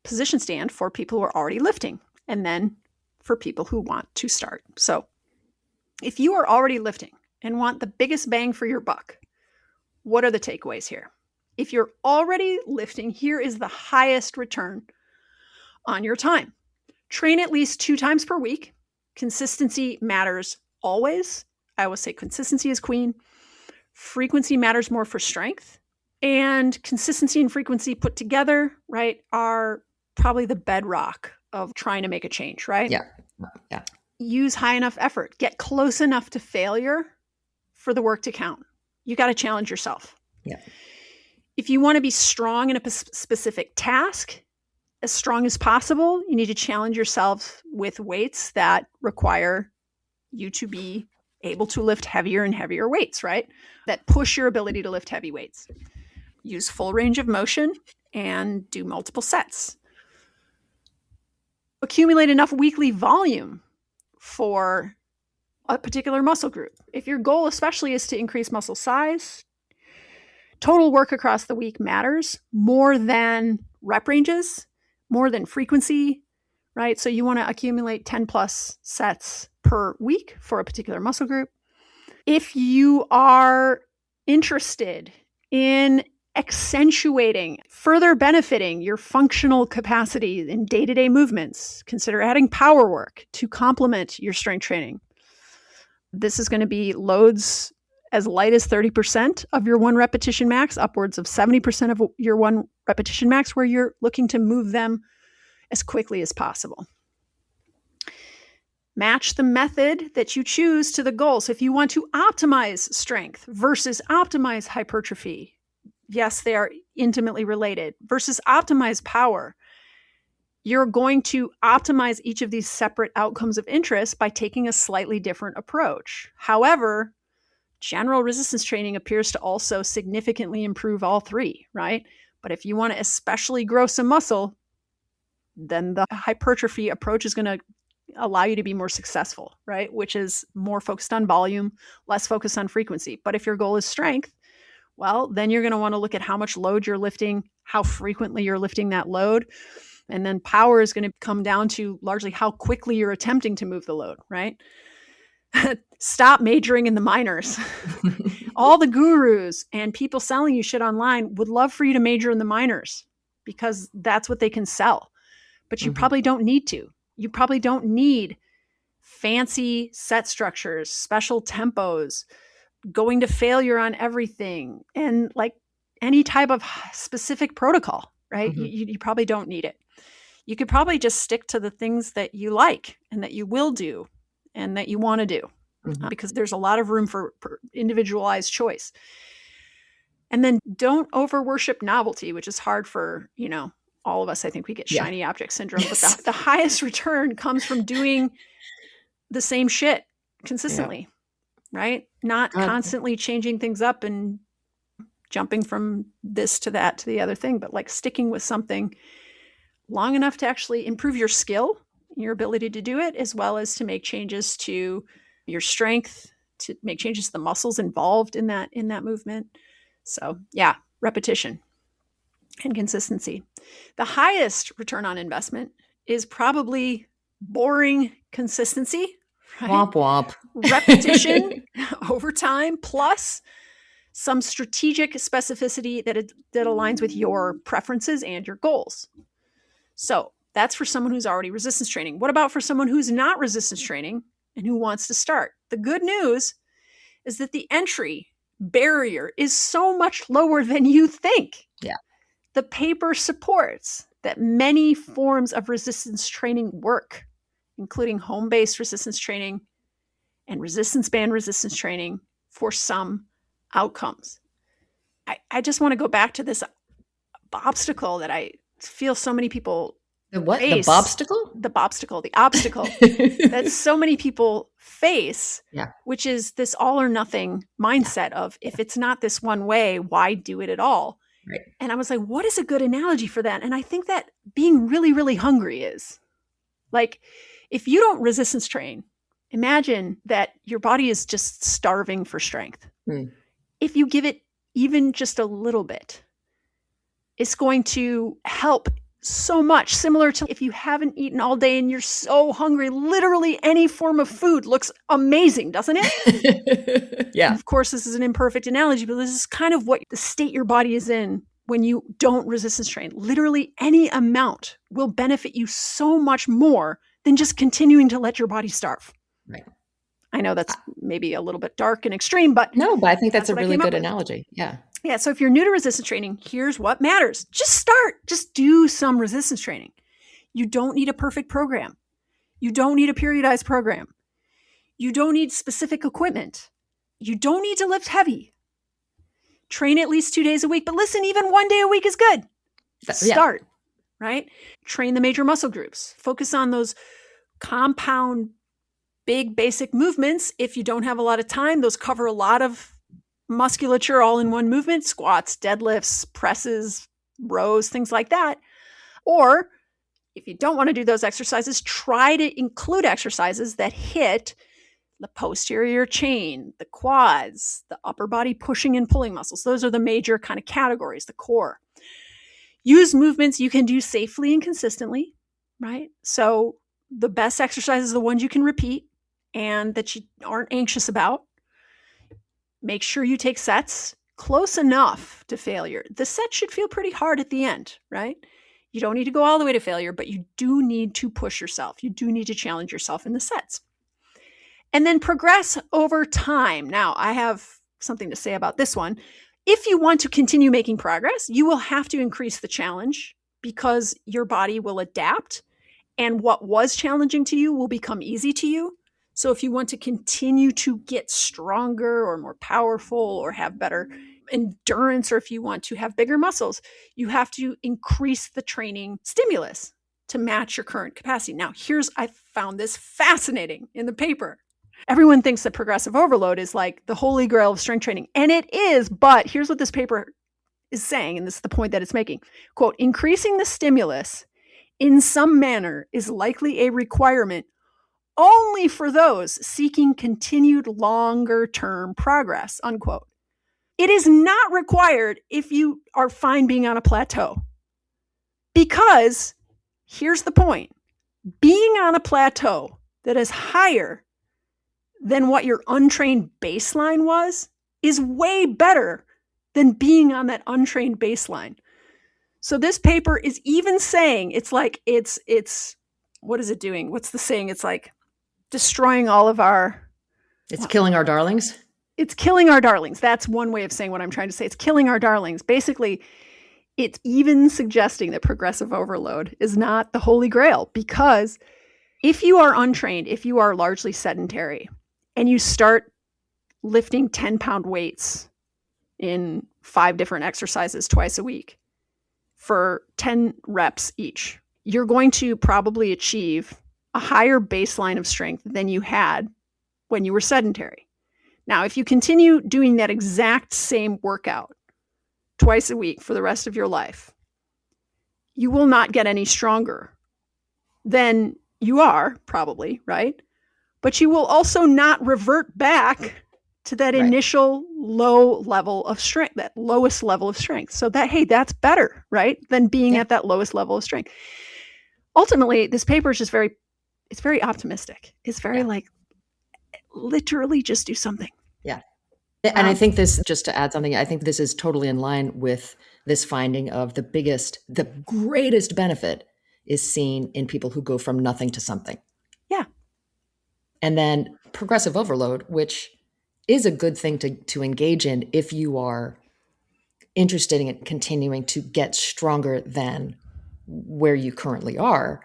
position stand for people who are already lifting, and then for people who want to start. So if you are already lifting and want the biggest bang for your buck, what are the takeaways here? If you're already lifting, here is the highest return on your time. Train at least 2 times per week. Consistency matters always. I always say consistency is queen. Frequency matters more for strength. And consistency and frequency put together, right, are probably the bedrock of trying to make a change, right? Yeah. Use high enough effort. Get close enough to failure for the work to count. You got to challenge yourself. Yeah. If you want to be strong in a specific task, as strong as possible, you need to challenge yourself with weights that require you to be able to lift heavier and heavier weights, right? That push your ability to lift heavy weights. Use full range of motion and do multiple sets. Accumulate enough weekly volume for a particular muscle group. If your goal especially is to increase muscle size, total work across the week matters more than rep ranges, more than frequency, right? So you want to accumulate 10 plus sets per week for a particular muscle group. If you are interested in accentuating, further benefiting your functional capacity in day-to-day movements, consider adding power work to complement your strength training. This is going to be loads as light as 30% of your 1 repetition max, upwards of 70% of your 1 repetition max, where you're looking to move them as quickly as possible. Match the method that you choose to the goal. So if you want to optimize strength versus optimize hypertrophy, yes, they are intimately related, versus optimize power, you're going to optimize each of these separate outcomes of interest by taking a slightly different approach. However, general resistance training appears to also significantly improve all 3, right? But if you want to especially grow some muscle, then the hypertrophy approach is going to allow you to be more successful, right? Which is more focused on volume, less focused on frequency. But if your goal is strength, well, then you're going to want to look at how much load you're lifting, how frequently you're lifting that load. And then power is going to come down to largely how quickly you're attempting to move the load, right? Stop majoring in the minors. All the gurus and people selling you shit online would love for you to major in the minors because that's what they can sell. But you probably don't need to. You probably don't need fancy set structures, special tempos, going to failure on everything, and like any type of specific protocol, right? You probably don't need it. You could probably just stick to the things that you like and that you will do and that you want to do. because there's a lot of room for individualized choice. And then don't over worship novelty, which is hard for, all of us. I think we get shiny object syndrome, Yes. but the highest return comes from doing the same shit consistently, right? Not constantly changing things up and jumping from this to that to the other thing, but like sticking with something long enough to actually improve your skill, your ability to do it, as well as to make changes to your strength, to make changes to the muscles involved in that movement. So yeah, repetition and consistency. The highest return on investment is probably boring consistency, right? Womp womp. Repetition over time, plus some strategic specificity that aligns with your preferences and your goals. So that's for someone who's already resistance training. What about for someone who's not resistance training and who wants to start? The good news is that the entry barrier is so much lower than you think. Yeah. The paper supports that many forms of resistance training work, including home-based resistance training and resistance band resistance training for some outcomes. I just want to go back to this obstacle that I feel so many people face. The obstacle that so many people face, which is this all or nothing mindset of, if it's not this one way, why do it at all? Right. And I was like, what is a good analogy for that? And I think that being really, really hungry is. Like, if you don't resistance train, imagine that your body is just starving for strength. If you give it even just a little bit, it's going to help so much. Similar to if you haven't eaten all day and you're so hungry, literally any form of food looks amazing, doesn't it? Yeah. And of course, this is an imperfect analogy, but this is kind of what the state your body is in when you don't resistance train. Literally any amount will benefit you so much more than just continuing to let your body starve. Right. I know that's maybe a little bit dark and extreme, but no, but I think that's a really good analogy. Yeah. Yeah. So if you're new to resistance training, here's what matters. Just start. Just do some resistance training. You don't need a perfect program. You don't need a periodized program. You don't need specific equipment. You don't need to lift heavy. Train at least 2 days a week. But listen, even 1 day a week is good. Start, right? Train the major muscle groups. Focus on those compound, big, basic movements. If you don't have a lot of time, those cover a lot of musculature all in one movement: squats, deadlifts, presses, rows, things like that. Or if you don't want to do those exercises, try to include exercises that hit the posterior chain, the quads, the upper body pushing and pulling muscles. Those are the major kind of categories, the core. Use movements you can do safely and consistently, right? So the best exercises are the ones you can repeat and that you aren't anxious about. Make sure you take sets close enough to failure. The set should feel pretty hard at the end, right? You don't need to go all the way to failure, but you do need to push yourself. You do need to challenge yourself in the sets. And then progress over time. Now, I have something to say about this one. If you want to continue making progress, you will have to increase the challenge because your body will adapt and what was challenging to you will become easy to you. So if you want to continue to get stronger or more powerful or have better endurance, or if you want to have bigger muscles, you have to increase the training stimulus to match your current capacity. Now, I found this fascinating in the paper. Everyone thinks that progressive overload is like the holy grail of strength training, and it is, but here's what this paper is saying, and this is the point that it's making. Quote, increasing the stimulus in some manner is likely a requirement only for those seeking continued longer-term progress, unquote. It is not required if you are fine being on a plateau. Because, here's the point, being on a plateau that is higher than what your untrained baseline was is way better than being on that untrained baseline. So this paper is even saying, it's what is it doing? What's the saying? It's like destroying all of our... It's killing our darlings? It's killing our darlings. That's one way of saying what I'm trying to say. It's killing our darlings. Basically, it's even suggesting that progressive overload is not the holy grail, because if you are untrained, if you are largely sedentary, and you start lifting 10-pound weights in 5 different exercises twice a week for 10 reps each, you're going to probably achieve a higher baseline of strength than you had when you were sedentary. Now, if you continue doing that exact same workout twice a week for the rest of your life, you will not get any stronger than you are, probably, right? But you will also not revert back to that initial low level of strength, that lowest level of strength. So that, hey, that's better, right? Than being at that lowest level of strength. Ultimately, this paper is just it's very optimistic. It's very like, literally just do something. Yeah. And I think this, just to add something, I think this is totally in line with this finding of the greatest benefit is seen in people who go from nothing to something. Yeah. And then progressive overload, which is a good thing to engage in if you are interested in continuing to get stronger than where you currently are,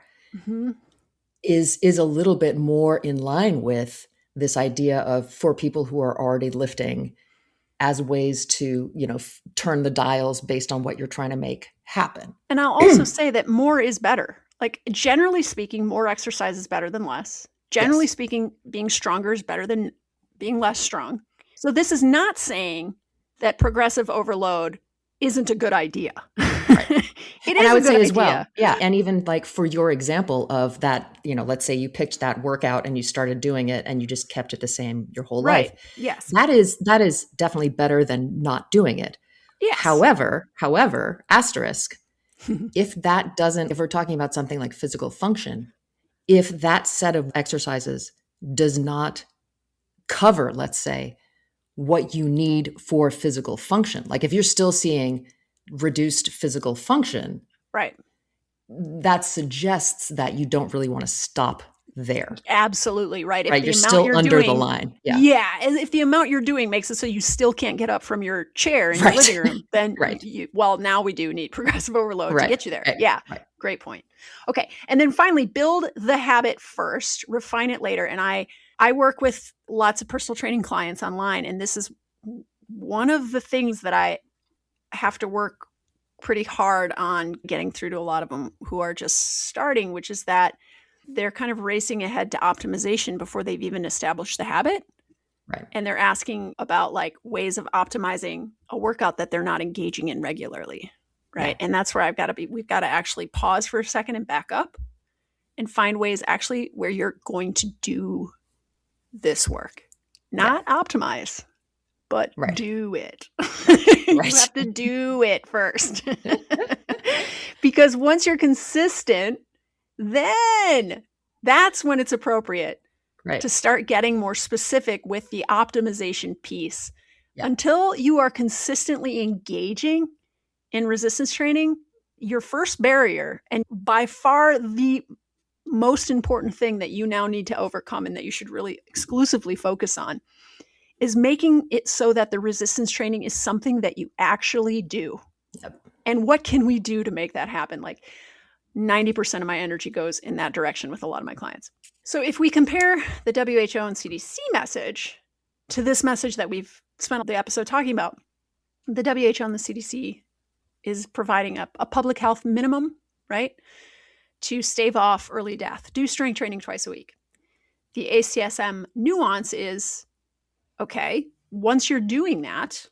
is a little bit more in line with this idea of, for people who are already lifting, as ways to, turn the dials based on what you're trying to make happen. And I'll also say that more is better. Like, generally speaking, more exercise is better than less. Generally speaking, being stronger is better than being less strong. So this is not saying that progressive overload isn't a good idea. It is I would a good say idea as well. Yeah. And even like for your example of that, let's say you picked that workout and you started doing it and you just kept it the same your whole life. Yes. That is definitely better than not doing it. Yes. However, asterisk, if we're talking about something like physical function, if that set of exercises does not cover, let's say, what you need for physical function, like if you're still seeing reduced physical function, right, that suggests that you don't really want to stop there. Absolutely right. If you're still under the line. If the amount you're doing makes it so you still can't get up from your chair in your living room, then now we do need progressive overload to get you there. Great point. Okay. And then finally, build the habit first, refine it later. And I work with lots of personal training clients online, and this is one of the things that I have to work pretty hard on getting through to a lot of them who are just starting, which is that they're kind of racing ahead to optimization before they've even established the habit. Right. And they're asking about like ways of optimizing a workout that they're not engaging in regularly. Right. Yeah. And that's where we've got to actually pause for a second and back up and find ways actually where you're going to do this work, not optimize, but do it. You have to do it first. Because once you're consistent, then that's when it's appropriate to start getting more specific with the optimization piece. Yeah. Until you are consistently engaging in resistance training, your first barrier, and by far the most important thing that you now need to overcome and that you should really exclusively focus on, is making it so that the resistance training is something that you actually do. Yep. And what can we do to make that happen? Like 90% of my energy goes in that direction with a lot of my clients. So if we compare the WHO and CDC message to this message that we've spent the episode talking about, the WHO and the CDC is providing a public health minimum, right, to stave off early death. Do strength training twice a week. The ACSM nuance is, okay, once you're doing that,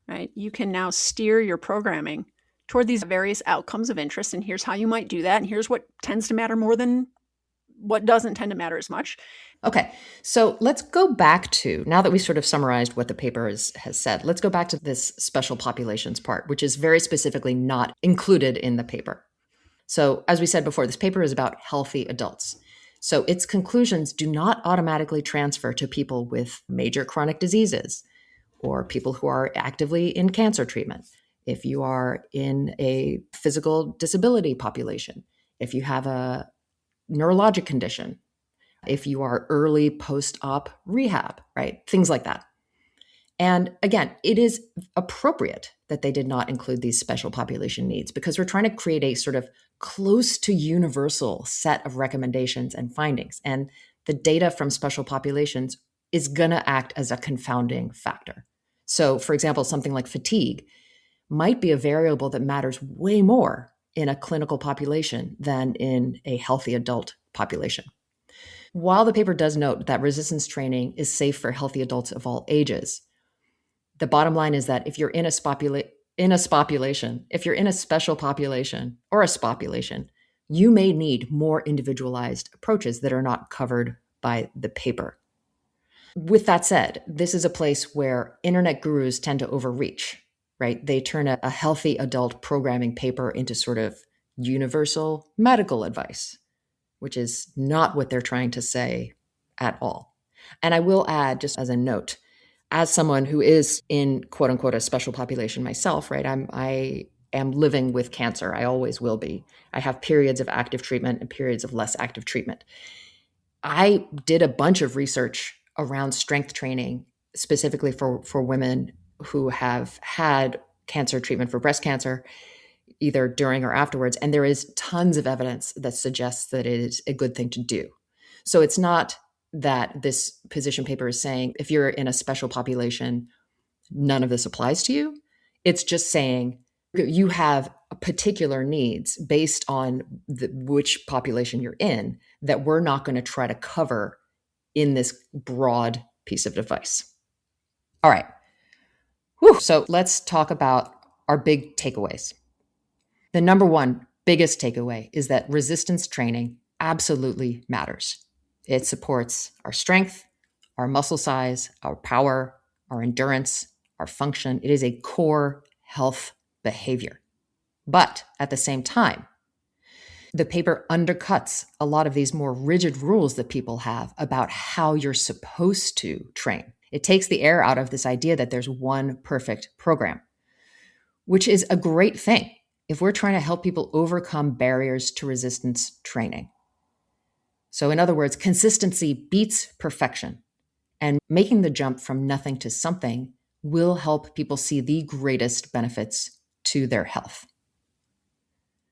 right, you can now steer your programming toward these various outcomes of interest. And here's how you might do that. And here's what tends to matter more than what doesn't tend to matter as much. Okay. So let's go back to, now that we sort of summarized what the paper has said, let's go back to this special populations part, which is very specifically not included in the paper. So as we said before, this paper is about healthy adults. So its conclusions do not automatically transfer to people with major chronic diseases or people who are actively in cancer treatment. If you are in a physical disability population, if you have a neurologic condition, if you are early post-op rehab, right? Things like that. And again, it is appropriate that they did not include these special population needs because we're trying to create a sort of close to universal set of recommendations and findings. And the data from special populations is going to act as a confounding factor. So, for example, something like fatigue might be a variable that matters way more in a clinical population than in a healthy adult population. While the paper does note that resistance training is safe for healthy adults of all ages, the bottom line is that if you're in a spopulation, if you're in a special population or a spopulation, you may need more individualized approaches that are not covered by the paper. With that said, this is a place where internet gurus tend to overreach, right? They turn a healthy adult programming paper into sort of universal medical advice, which is not what they're trying to say at all. And I will add, just as a note, as someone who is in quote unquote a special population myself, right? I am living with cancer. I always will be. I have periods of active treatment and periods of less active treatment. I did a bunch of research around strength training, specifically for women who have had cancer treatment for breast cancer, either during or afterwards. And there is tons of evidence that suggests that it is a good thing to do. So it's not that this position paper is saying if you're in a special population, none of this applies to you. It's just saying you have particular needs based on which population you're in that we're not going to try to cover in this broad piece of advice. All right. Whew. So let's talk about our big takeaways. The number one biggest takeaway is that resistance training absolutely matters. It supports our strength, our muscle size, our power, our endurance, our function. It is a core health behavior. But at the same time, the paper undercuts a lot of these more rigid rules that people have about how you're supposed to train. It takes the air out of this idea that there's one perfect program, which is a great thing if we're trying to help people overcome barriers to resistance training. So, in other words, consistency beats perfection, and making the jump from nothing to something will help people see the greatest benefits to their health.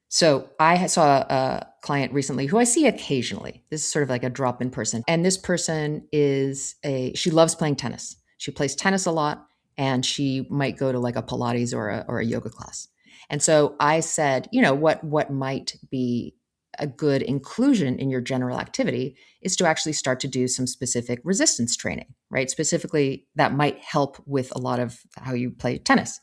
So I saw a client recently who I see occasionally. This is sort of like a drop-in person. And this person she loves playing tennis. She plays tennis a lot, and she might go to like a Pilates or a yoga class. And so I said, what might be a good inclusion in your general activity is to actually start to do some specific resistance training, right? Specifically, that might help with a lot of how you play tennis.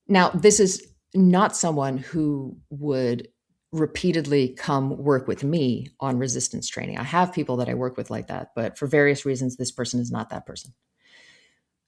Now, this is not someone who would repeatedly come work with me on resistance training. I have people that I work with like that, but for various reasons, this person is not that person.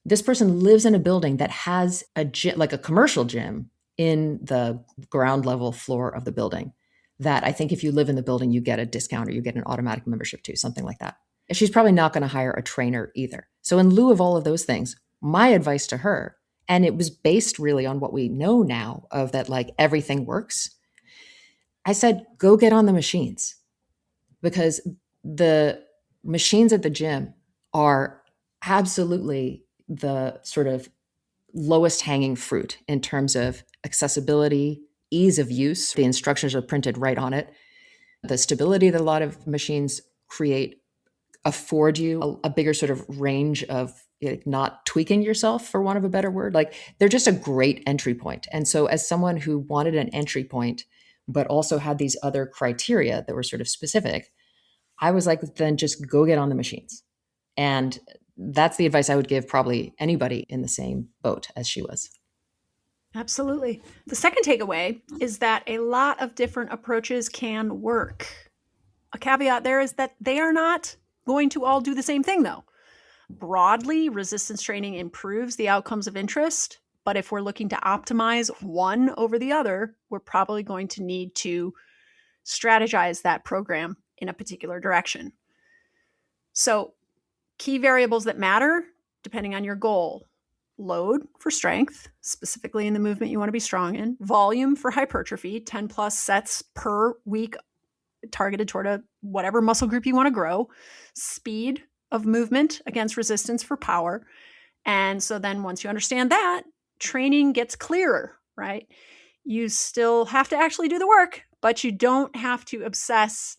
This person lives in a building that has a gym, like a commercial gym, in the ground level floor of the building. That I think if you live in the building, you get a discount or you get an automatic membership to, something like that. And she's probably not going to hire a trainer either. So in lieu of all of those things, my advice to her, and it was based really on what we know now of that, like everything works. I said, go get on the machines, because the machines at the gym are absolutely the sort of lowest hanging fruit in terms of accessibility, ease of use. The instructions are printed right on it. The stability that a lot of machines create afford you a bigger sort of range of not tweaking yourself, for want of a better word. Like, they're just a great entry point. And so as someone who wanted an entry point, but also had these other criteria that were sort of specific, I was like, then just go get on the machines. And that's the advice I would give probably anybody in the same boat as she was. Absolutely. The second takeaway is that a lot of different approaches can work. A caveat there is that they are not going to all do the same thing, though. Broadly, resistance training improves the outcomes of interest, but if we're looking to optimize one over the other, we're probably going to need to strategize that program in a particular direction. So, key variables that matter, depending on your goal: load for strength, specifically in the movement you want to be strong in; volume for hypertrophy, 10 plus sets per week targeted toward whatever muscle group you want to grow; speed of movement against resistance for power. And so then once you understand that, training gets clearer, right? You still have to actually do the work, but you don't have to obsess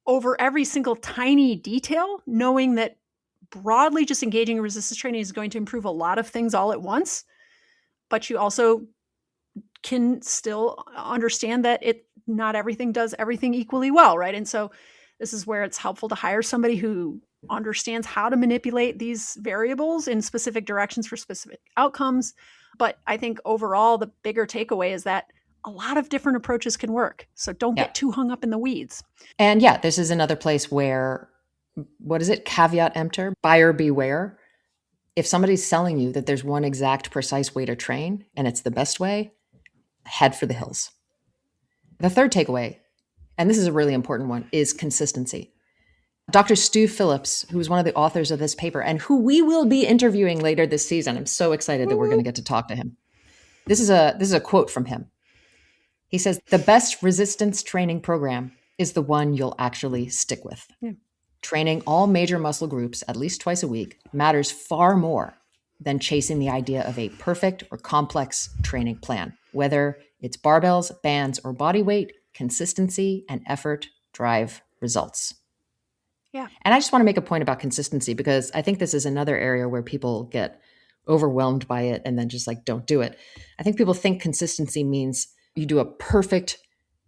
over every single tiny detail, knowing that broadly just engaging in resistance training is going to improve a lot of things all at once, but you also can still understand that not everything does everything equally well, right? And so this is where it's helpful to hire somebody who understands how to manipulate these variables in specific directions for specific outcomes. But I think overall, the bigger takeaway is that a lot of different approaches can work. So don't get too hung up in the weeds. And yeah, this is another place where, what is it? Caveat emptor, buyer beware. If somebody's selling you that there's one exact precise way to train and it's the best way, head for the hills. The third takeaway, and this is a really important one, is consistency. Dr. Stu Phillips, who is one of the authors of this paper and who we will be interviewing later this season. I'm so excited that we're going to get to talk to him. This is a quote from him. He says, "The best resistance training program is the one you'll actually stick with. Yeah. Training all major muscle groups at least twice a week matters far more than chasing the idea of a perfect or complex training plan. Whether it's barbells, bands, or body weight, consistency and effort drive results." Yeah. And I just want to make a point about consistency because I think this is another area where people get overwhelmed by it and then just like don't do it. I think people think consistency means you do a perfect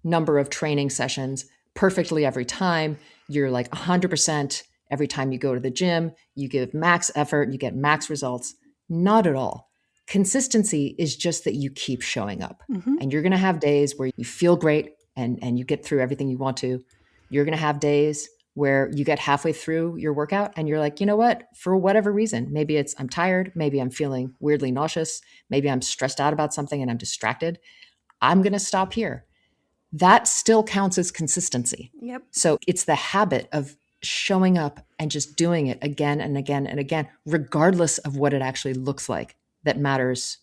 number of training sessions perfectly every time. You're like 100% every time you go to the gym. You give max effort, you get max results. Not at all. Consistency is just that you keep showing up. And you're going to have days where you feel great and you get through everything you want to. You're going to have days where you get halfway through your workout and you're like, you know what, for whatever reason, maybe it's I'm tired, maybe I'm feeling weirdly nauseous, maybe I'm stressed out about something and I'm distracted. I'm going to stop here. That still counts as consistency. Yep. So it's the habit of showing up and just doing it again and again and again, regardless of what it actually looks like, that matters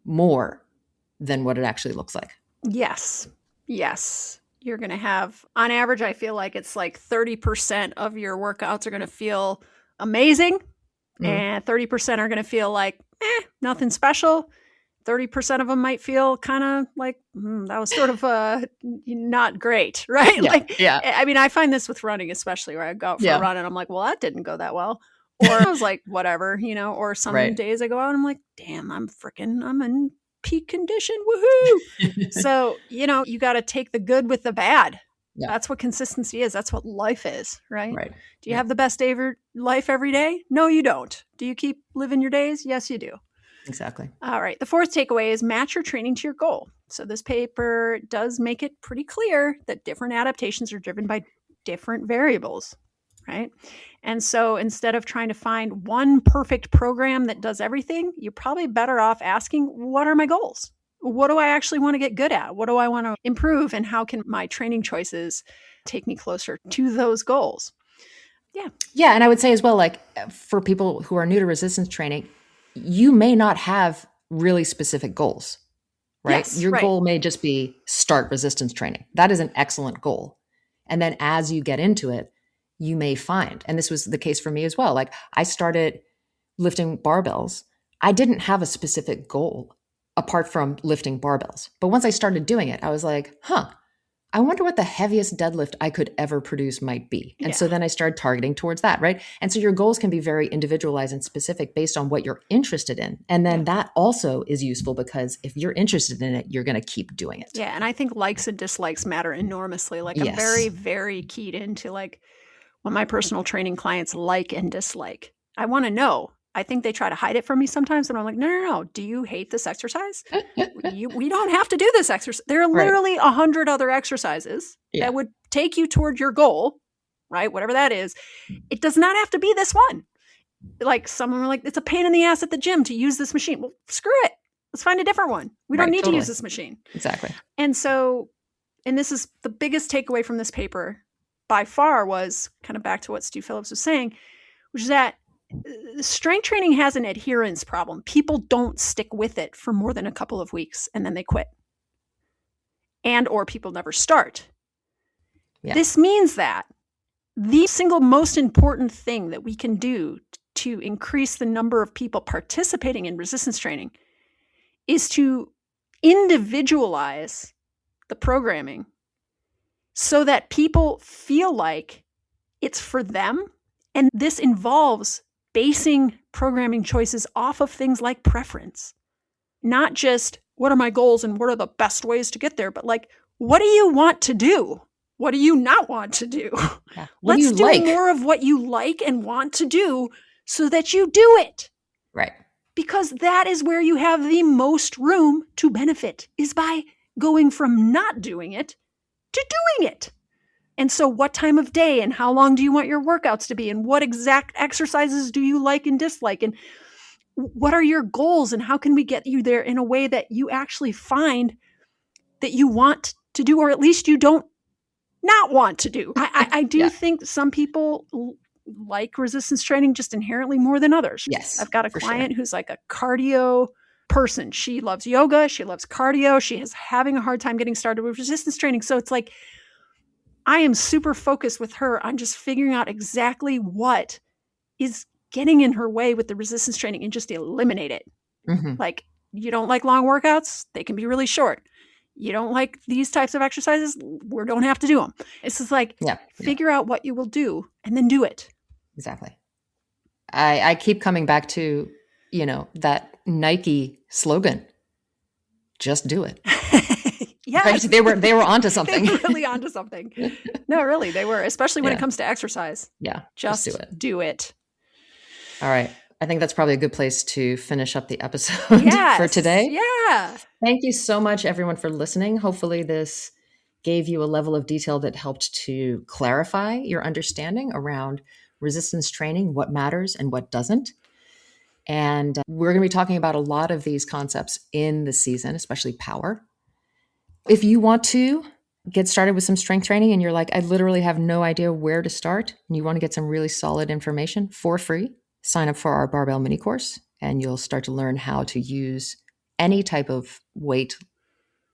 more than what it actually looks like. Yes. Yes. You're going to have, on average, I feel like it's like 30% of your workouts are going to feel amazing and 30% are going to feel like, nothing special. 30% of them might feel kind of like, that was sort of not great, right? Yeah. I mean, I find this with running, especially where I go out for a run and I'm like, well, that didn't go that well. Or I was like, whatever, or some days I go out and I'm like, damn, I'm in peak condition. Woohoo. So, you got to take the good with the bad. Yeah. That's what consistency is. That's what life is, right? Right. Do you have the best day of your life every day? No, you don't. Do you keep living your days? Yes, you do. Exactly. All right. The fourth takeaway is match your training to your goal. So this paper does make it pretty clear that different adaptations are driven by different variables, right? And so instead of trying to find one perfect program that does everything, you're probably better off asking, what are my goals? What do I actually want to get good at? What do I want to improve? And how can my training choices take me closer to those goals? Yeah. Yeah. And I would say as well, like for people who are new to resistance training, you may not have really specific goals, right? Yes, Your goal may just be start resistance training. That is an excellent goal. And then as you get into it, you may find, and this was the case for me as well. Like I started lifting barbells. I didn't have a specific goal apart from lifting barbells. But once I started doing it, I was like, I wonder what the heaviest deadlift I could ever produce might be. And so then I started targeting towards that, right? And so your goals can be very individualized and specific based on what you're interested in. And then that also is useful because if you're interested in it, you're going to keep doing it. Yeah. And I think likes and dislikes matter enormously. Like I'm very, very keyed into like what my personal training clients like and dislike. I want to know. I think they try to hide it from me sometimes. And I'm like, no. Do you hate this exercise? We don't have to do this exercise. There are literally 100 other exercises that would take you toward your goal, right? Whatever that is. It does not have to be this one. Like someone were like, it's a pain in the ass at the gym to use this machine. Well, screw it. Let's find a different one. We don't need to use this machine. Exactly. And so, and this is the biggest takeaway from this paper by far was kind of back to what Stu Phillips was saying, which is that strength training has an adherence problem. People don't stick with it for more than a couple of weeks and then they quit. And or people never start. Yeah. This means that the single most important thing that we can do to increase the number of people participating in resistance training is to individualize the programming so that people feel like it's for them. And this involves basing programming choices off of things like preference. Not just what are my goals and what are the best ways to get there, but like, what do you want to do? What do you not want to do? Yeah. What Let's do you do like? more of what you like and want to do so that you do it. Right. Because that is where you have the most room to benefit, is by going from not doing it to doing it. And so what time of day and how long do you want your workouts to be? And what exact exercises do you like and dislike? And what are your goals? And how can we get you there in a way that you actually find that you want to do, or at least you don't not want to do? I do think some people like resistance training just inherently more than others. Yes. I've got a client who's like a cardio person. She loves yoga. She loves cardio. She is having a hard time getting started with resistance training. So it's like, I am super focused with her on just figuring out exactly what is getting in her way with the resistance training and just eliminate it. Mm-hmm. Like, you don't like long workouts? They can be really short. You don't like these types of exercises? We don't have to do them. It's just like, figure out what you will do and then do it. Exactly. I keep coming back to, that Nike slogan, just do it. Yeah, right? They were onto something. They were really onto something. No, really, they were, especially when it comes to exercise. Yeah, just do it. All right. I think that's probably a good place to finish up the episode for today. Yeah. Thank you so much, everyone, for listening. Hopefully this gave you a level of detail that helped to clarify your understanding around resistance training, what matters and what doesn't. And we're going to be talking about a lot of these concepts in the season, especially power. If you want to get started with some strength training and you're like, I literally have no idea where to start, and you want to get some really solid information for free, sign up for our barbell mini course and you'll start to learn how to use any type of weight,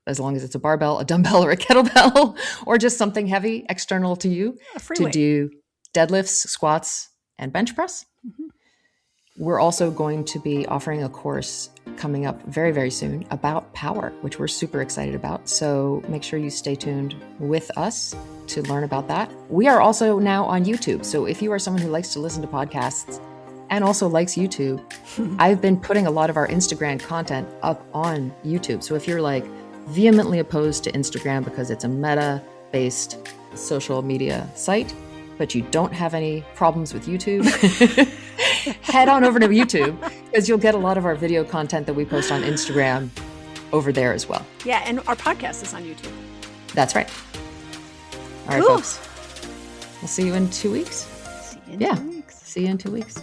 as long as it's a barbell, a dumbbell, or a kettlebell, or just something heavy external to you, to do deadlifts, squats, and bench press. Mm-hmm. We're also going to be offering a course coming up very, very soon about power, which we're super excited about. So make sure you stay tuned with us to learn about that. We are also now on YouTube. So if you are someone who likes to listen to podcasts and also likes YouTube, I've been putting a lot of our Instagram content up on YouTube. So if you're like vehemently opposed to Instagram because it's a meta-based social media site, but you don't have any problems with YouTube, head on over to YouTube, because you'll get a lot of our video content that we post on Instagram over there as well. Yeah, and our podcast is on YouTube. That's right. All right, folks. We'll see you in 2 weeks. See you in 2 weeks. See you in 2 weeks.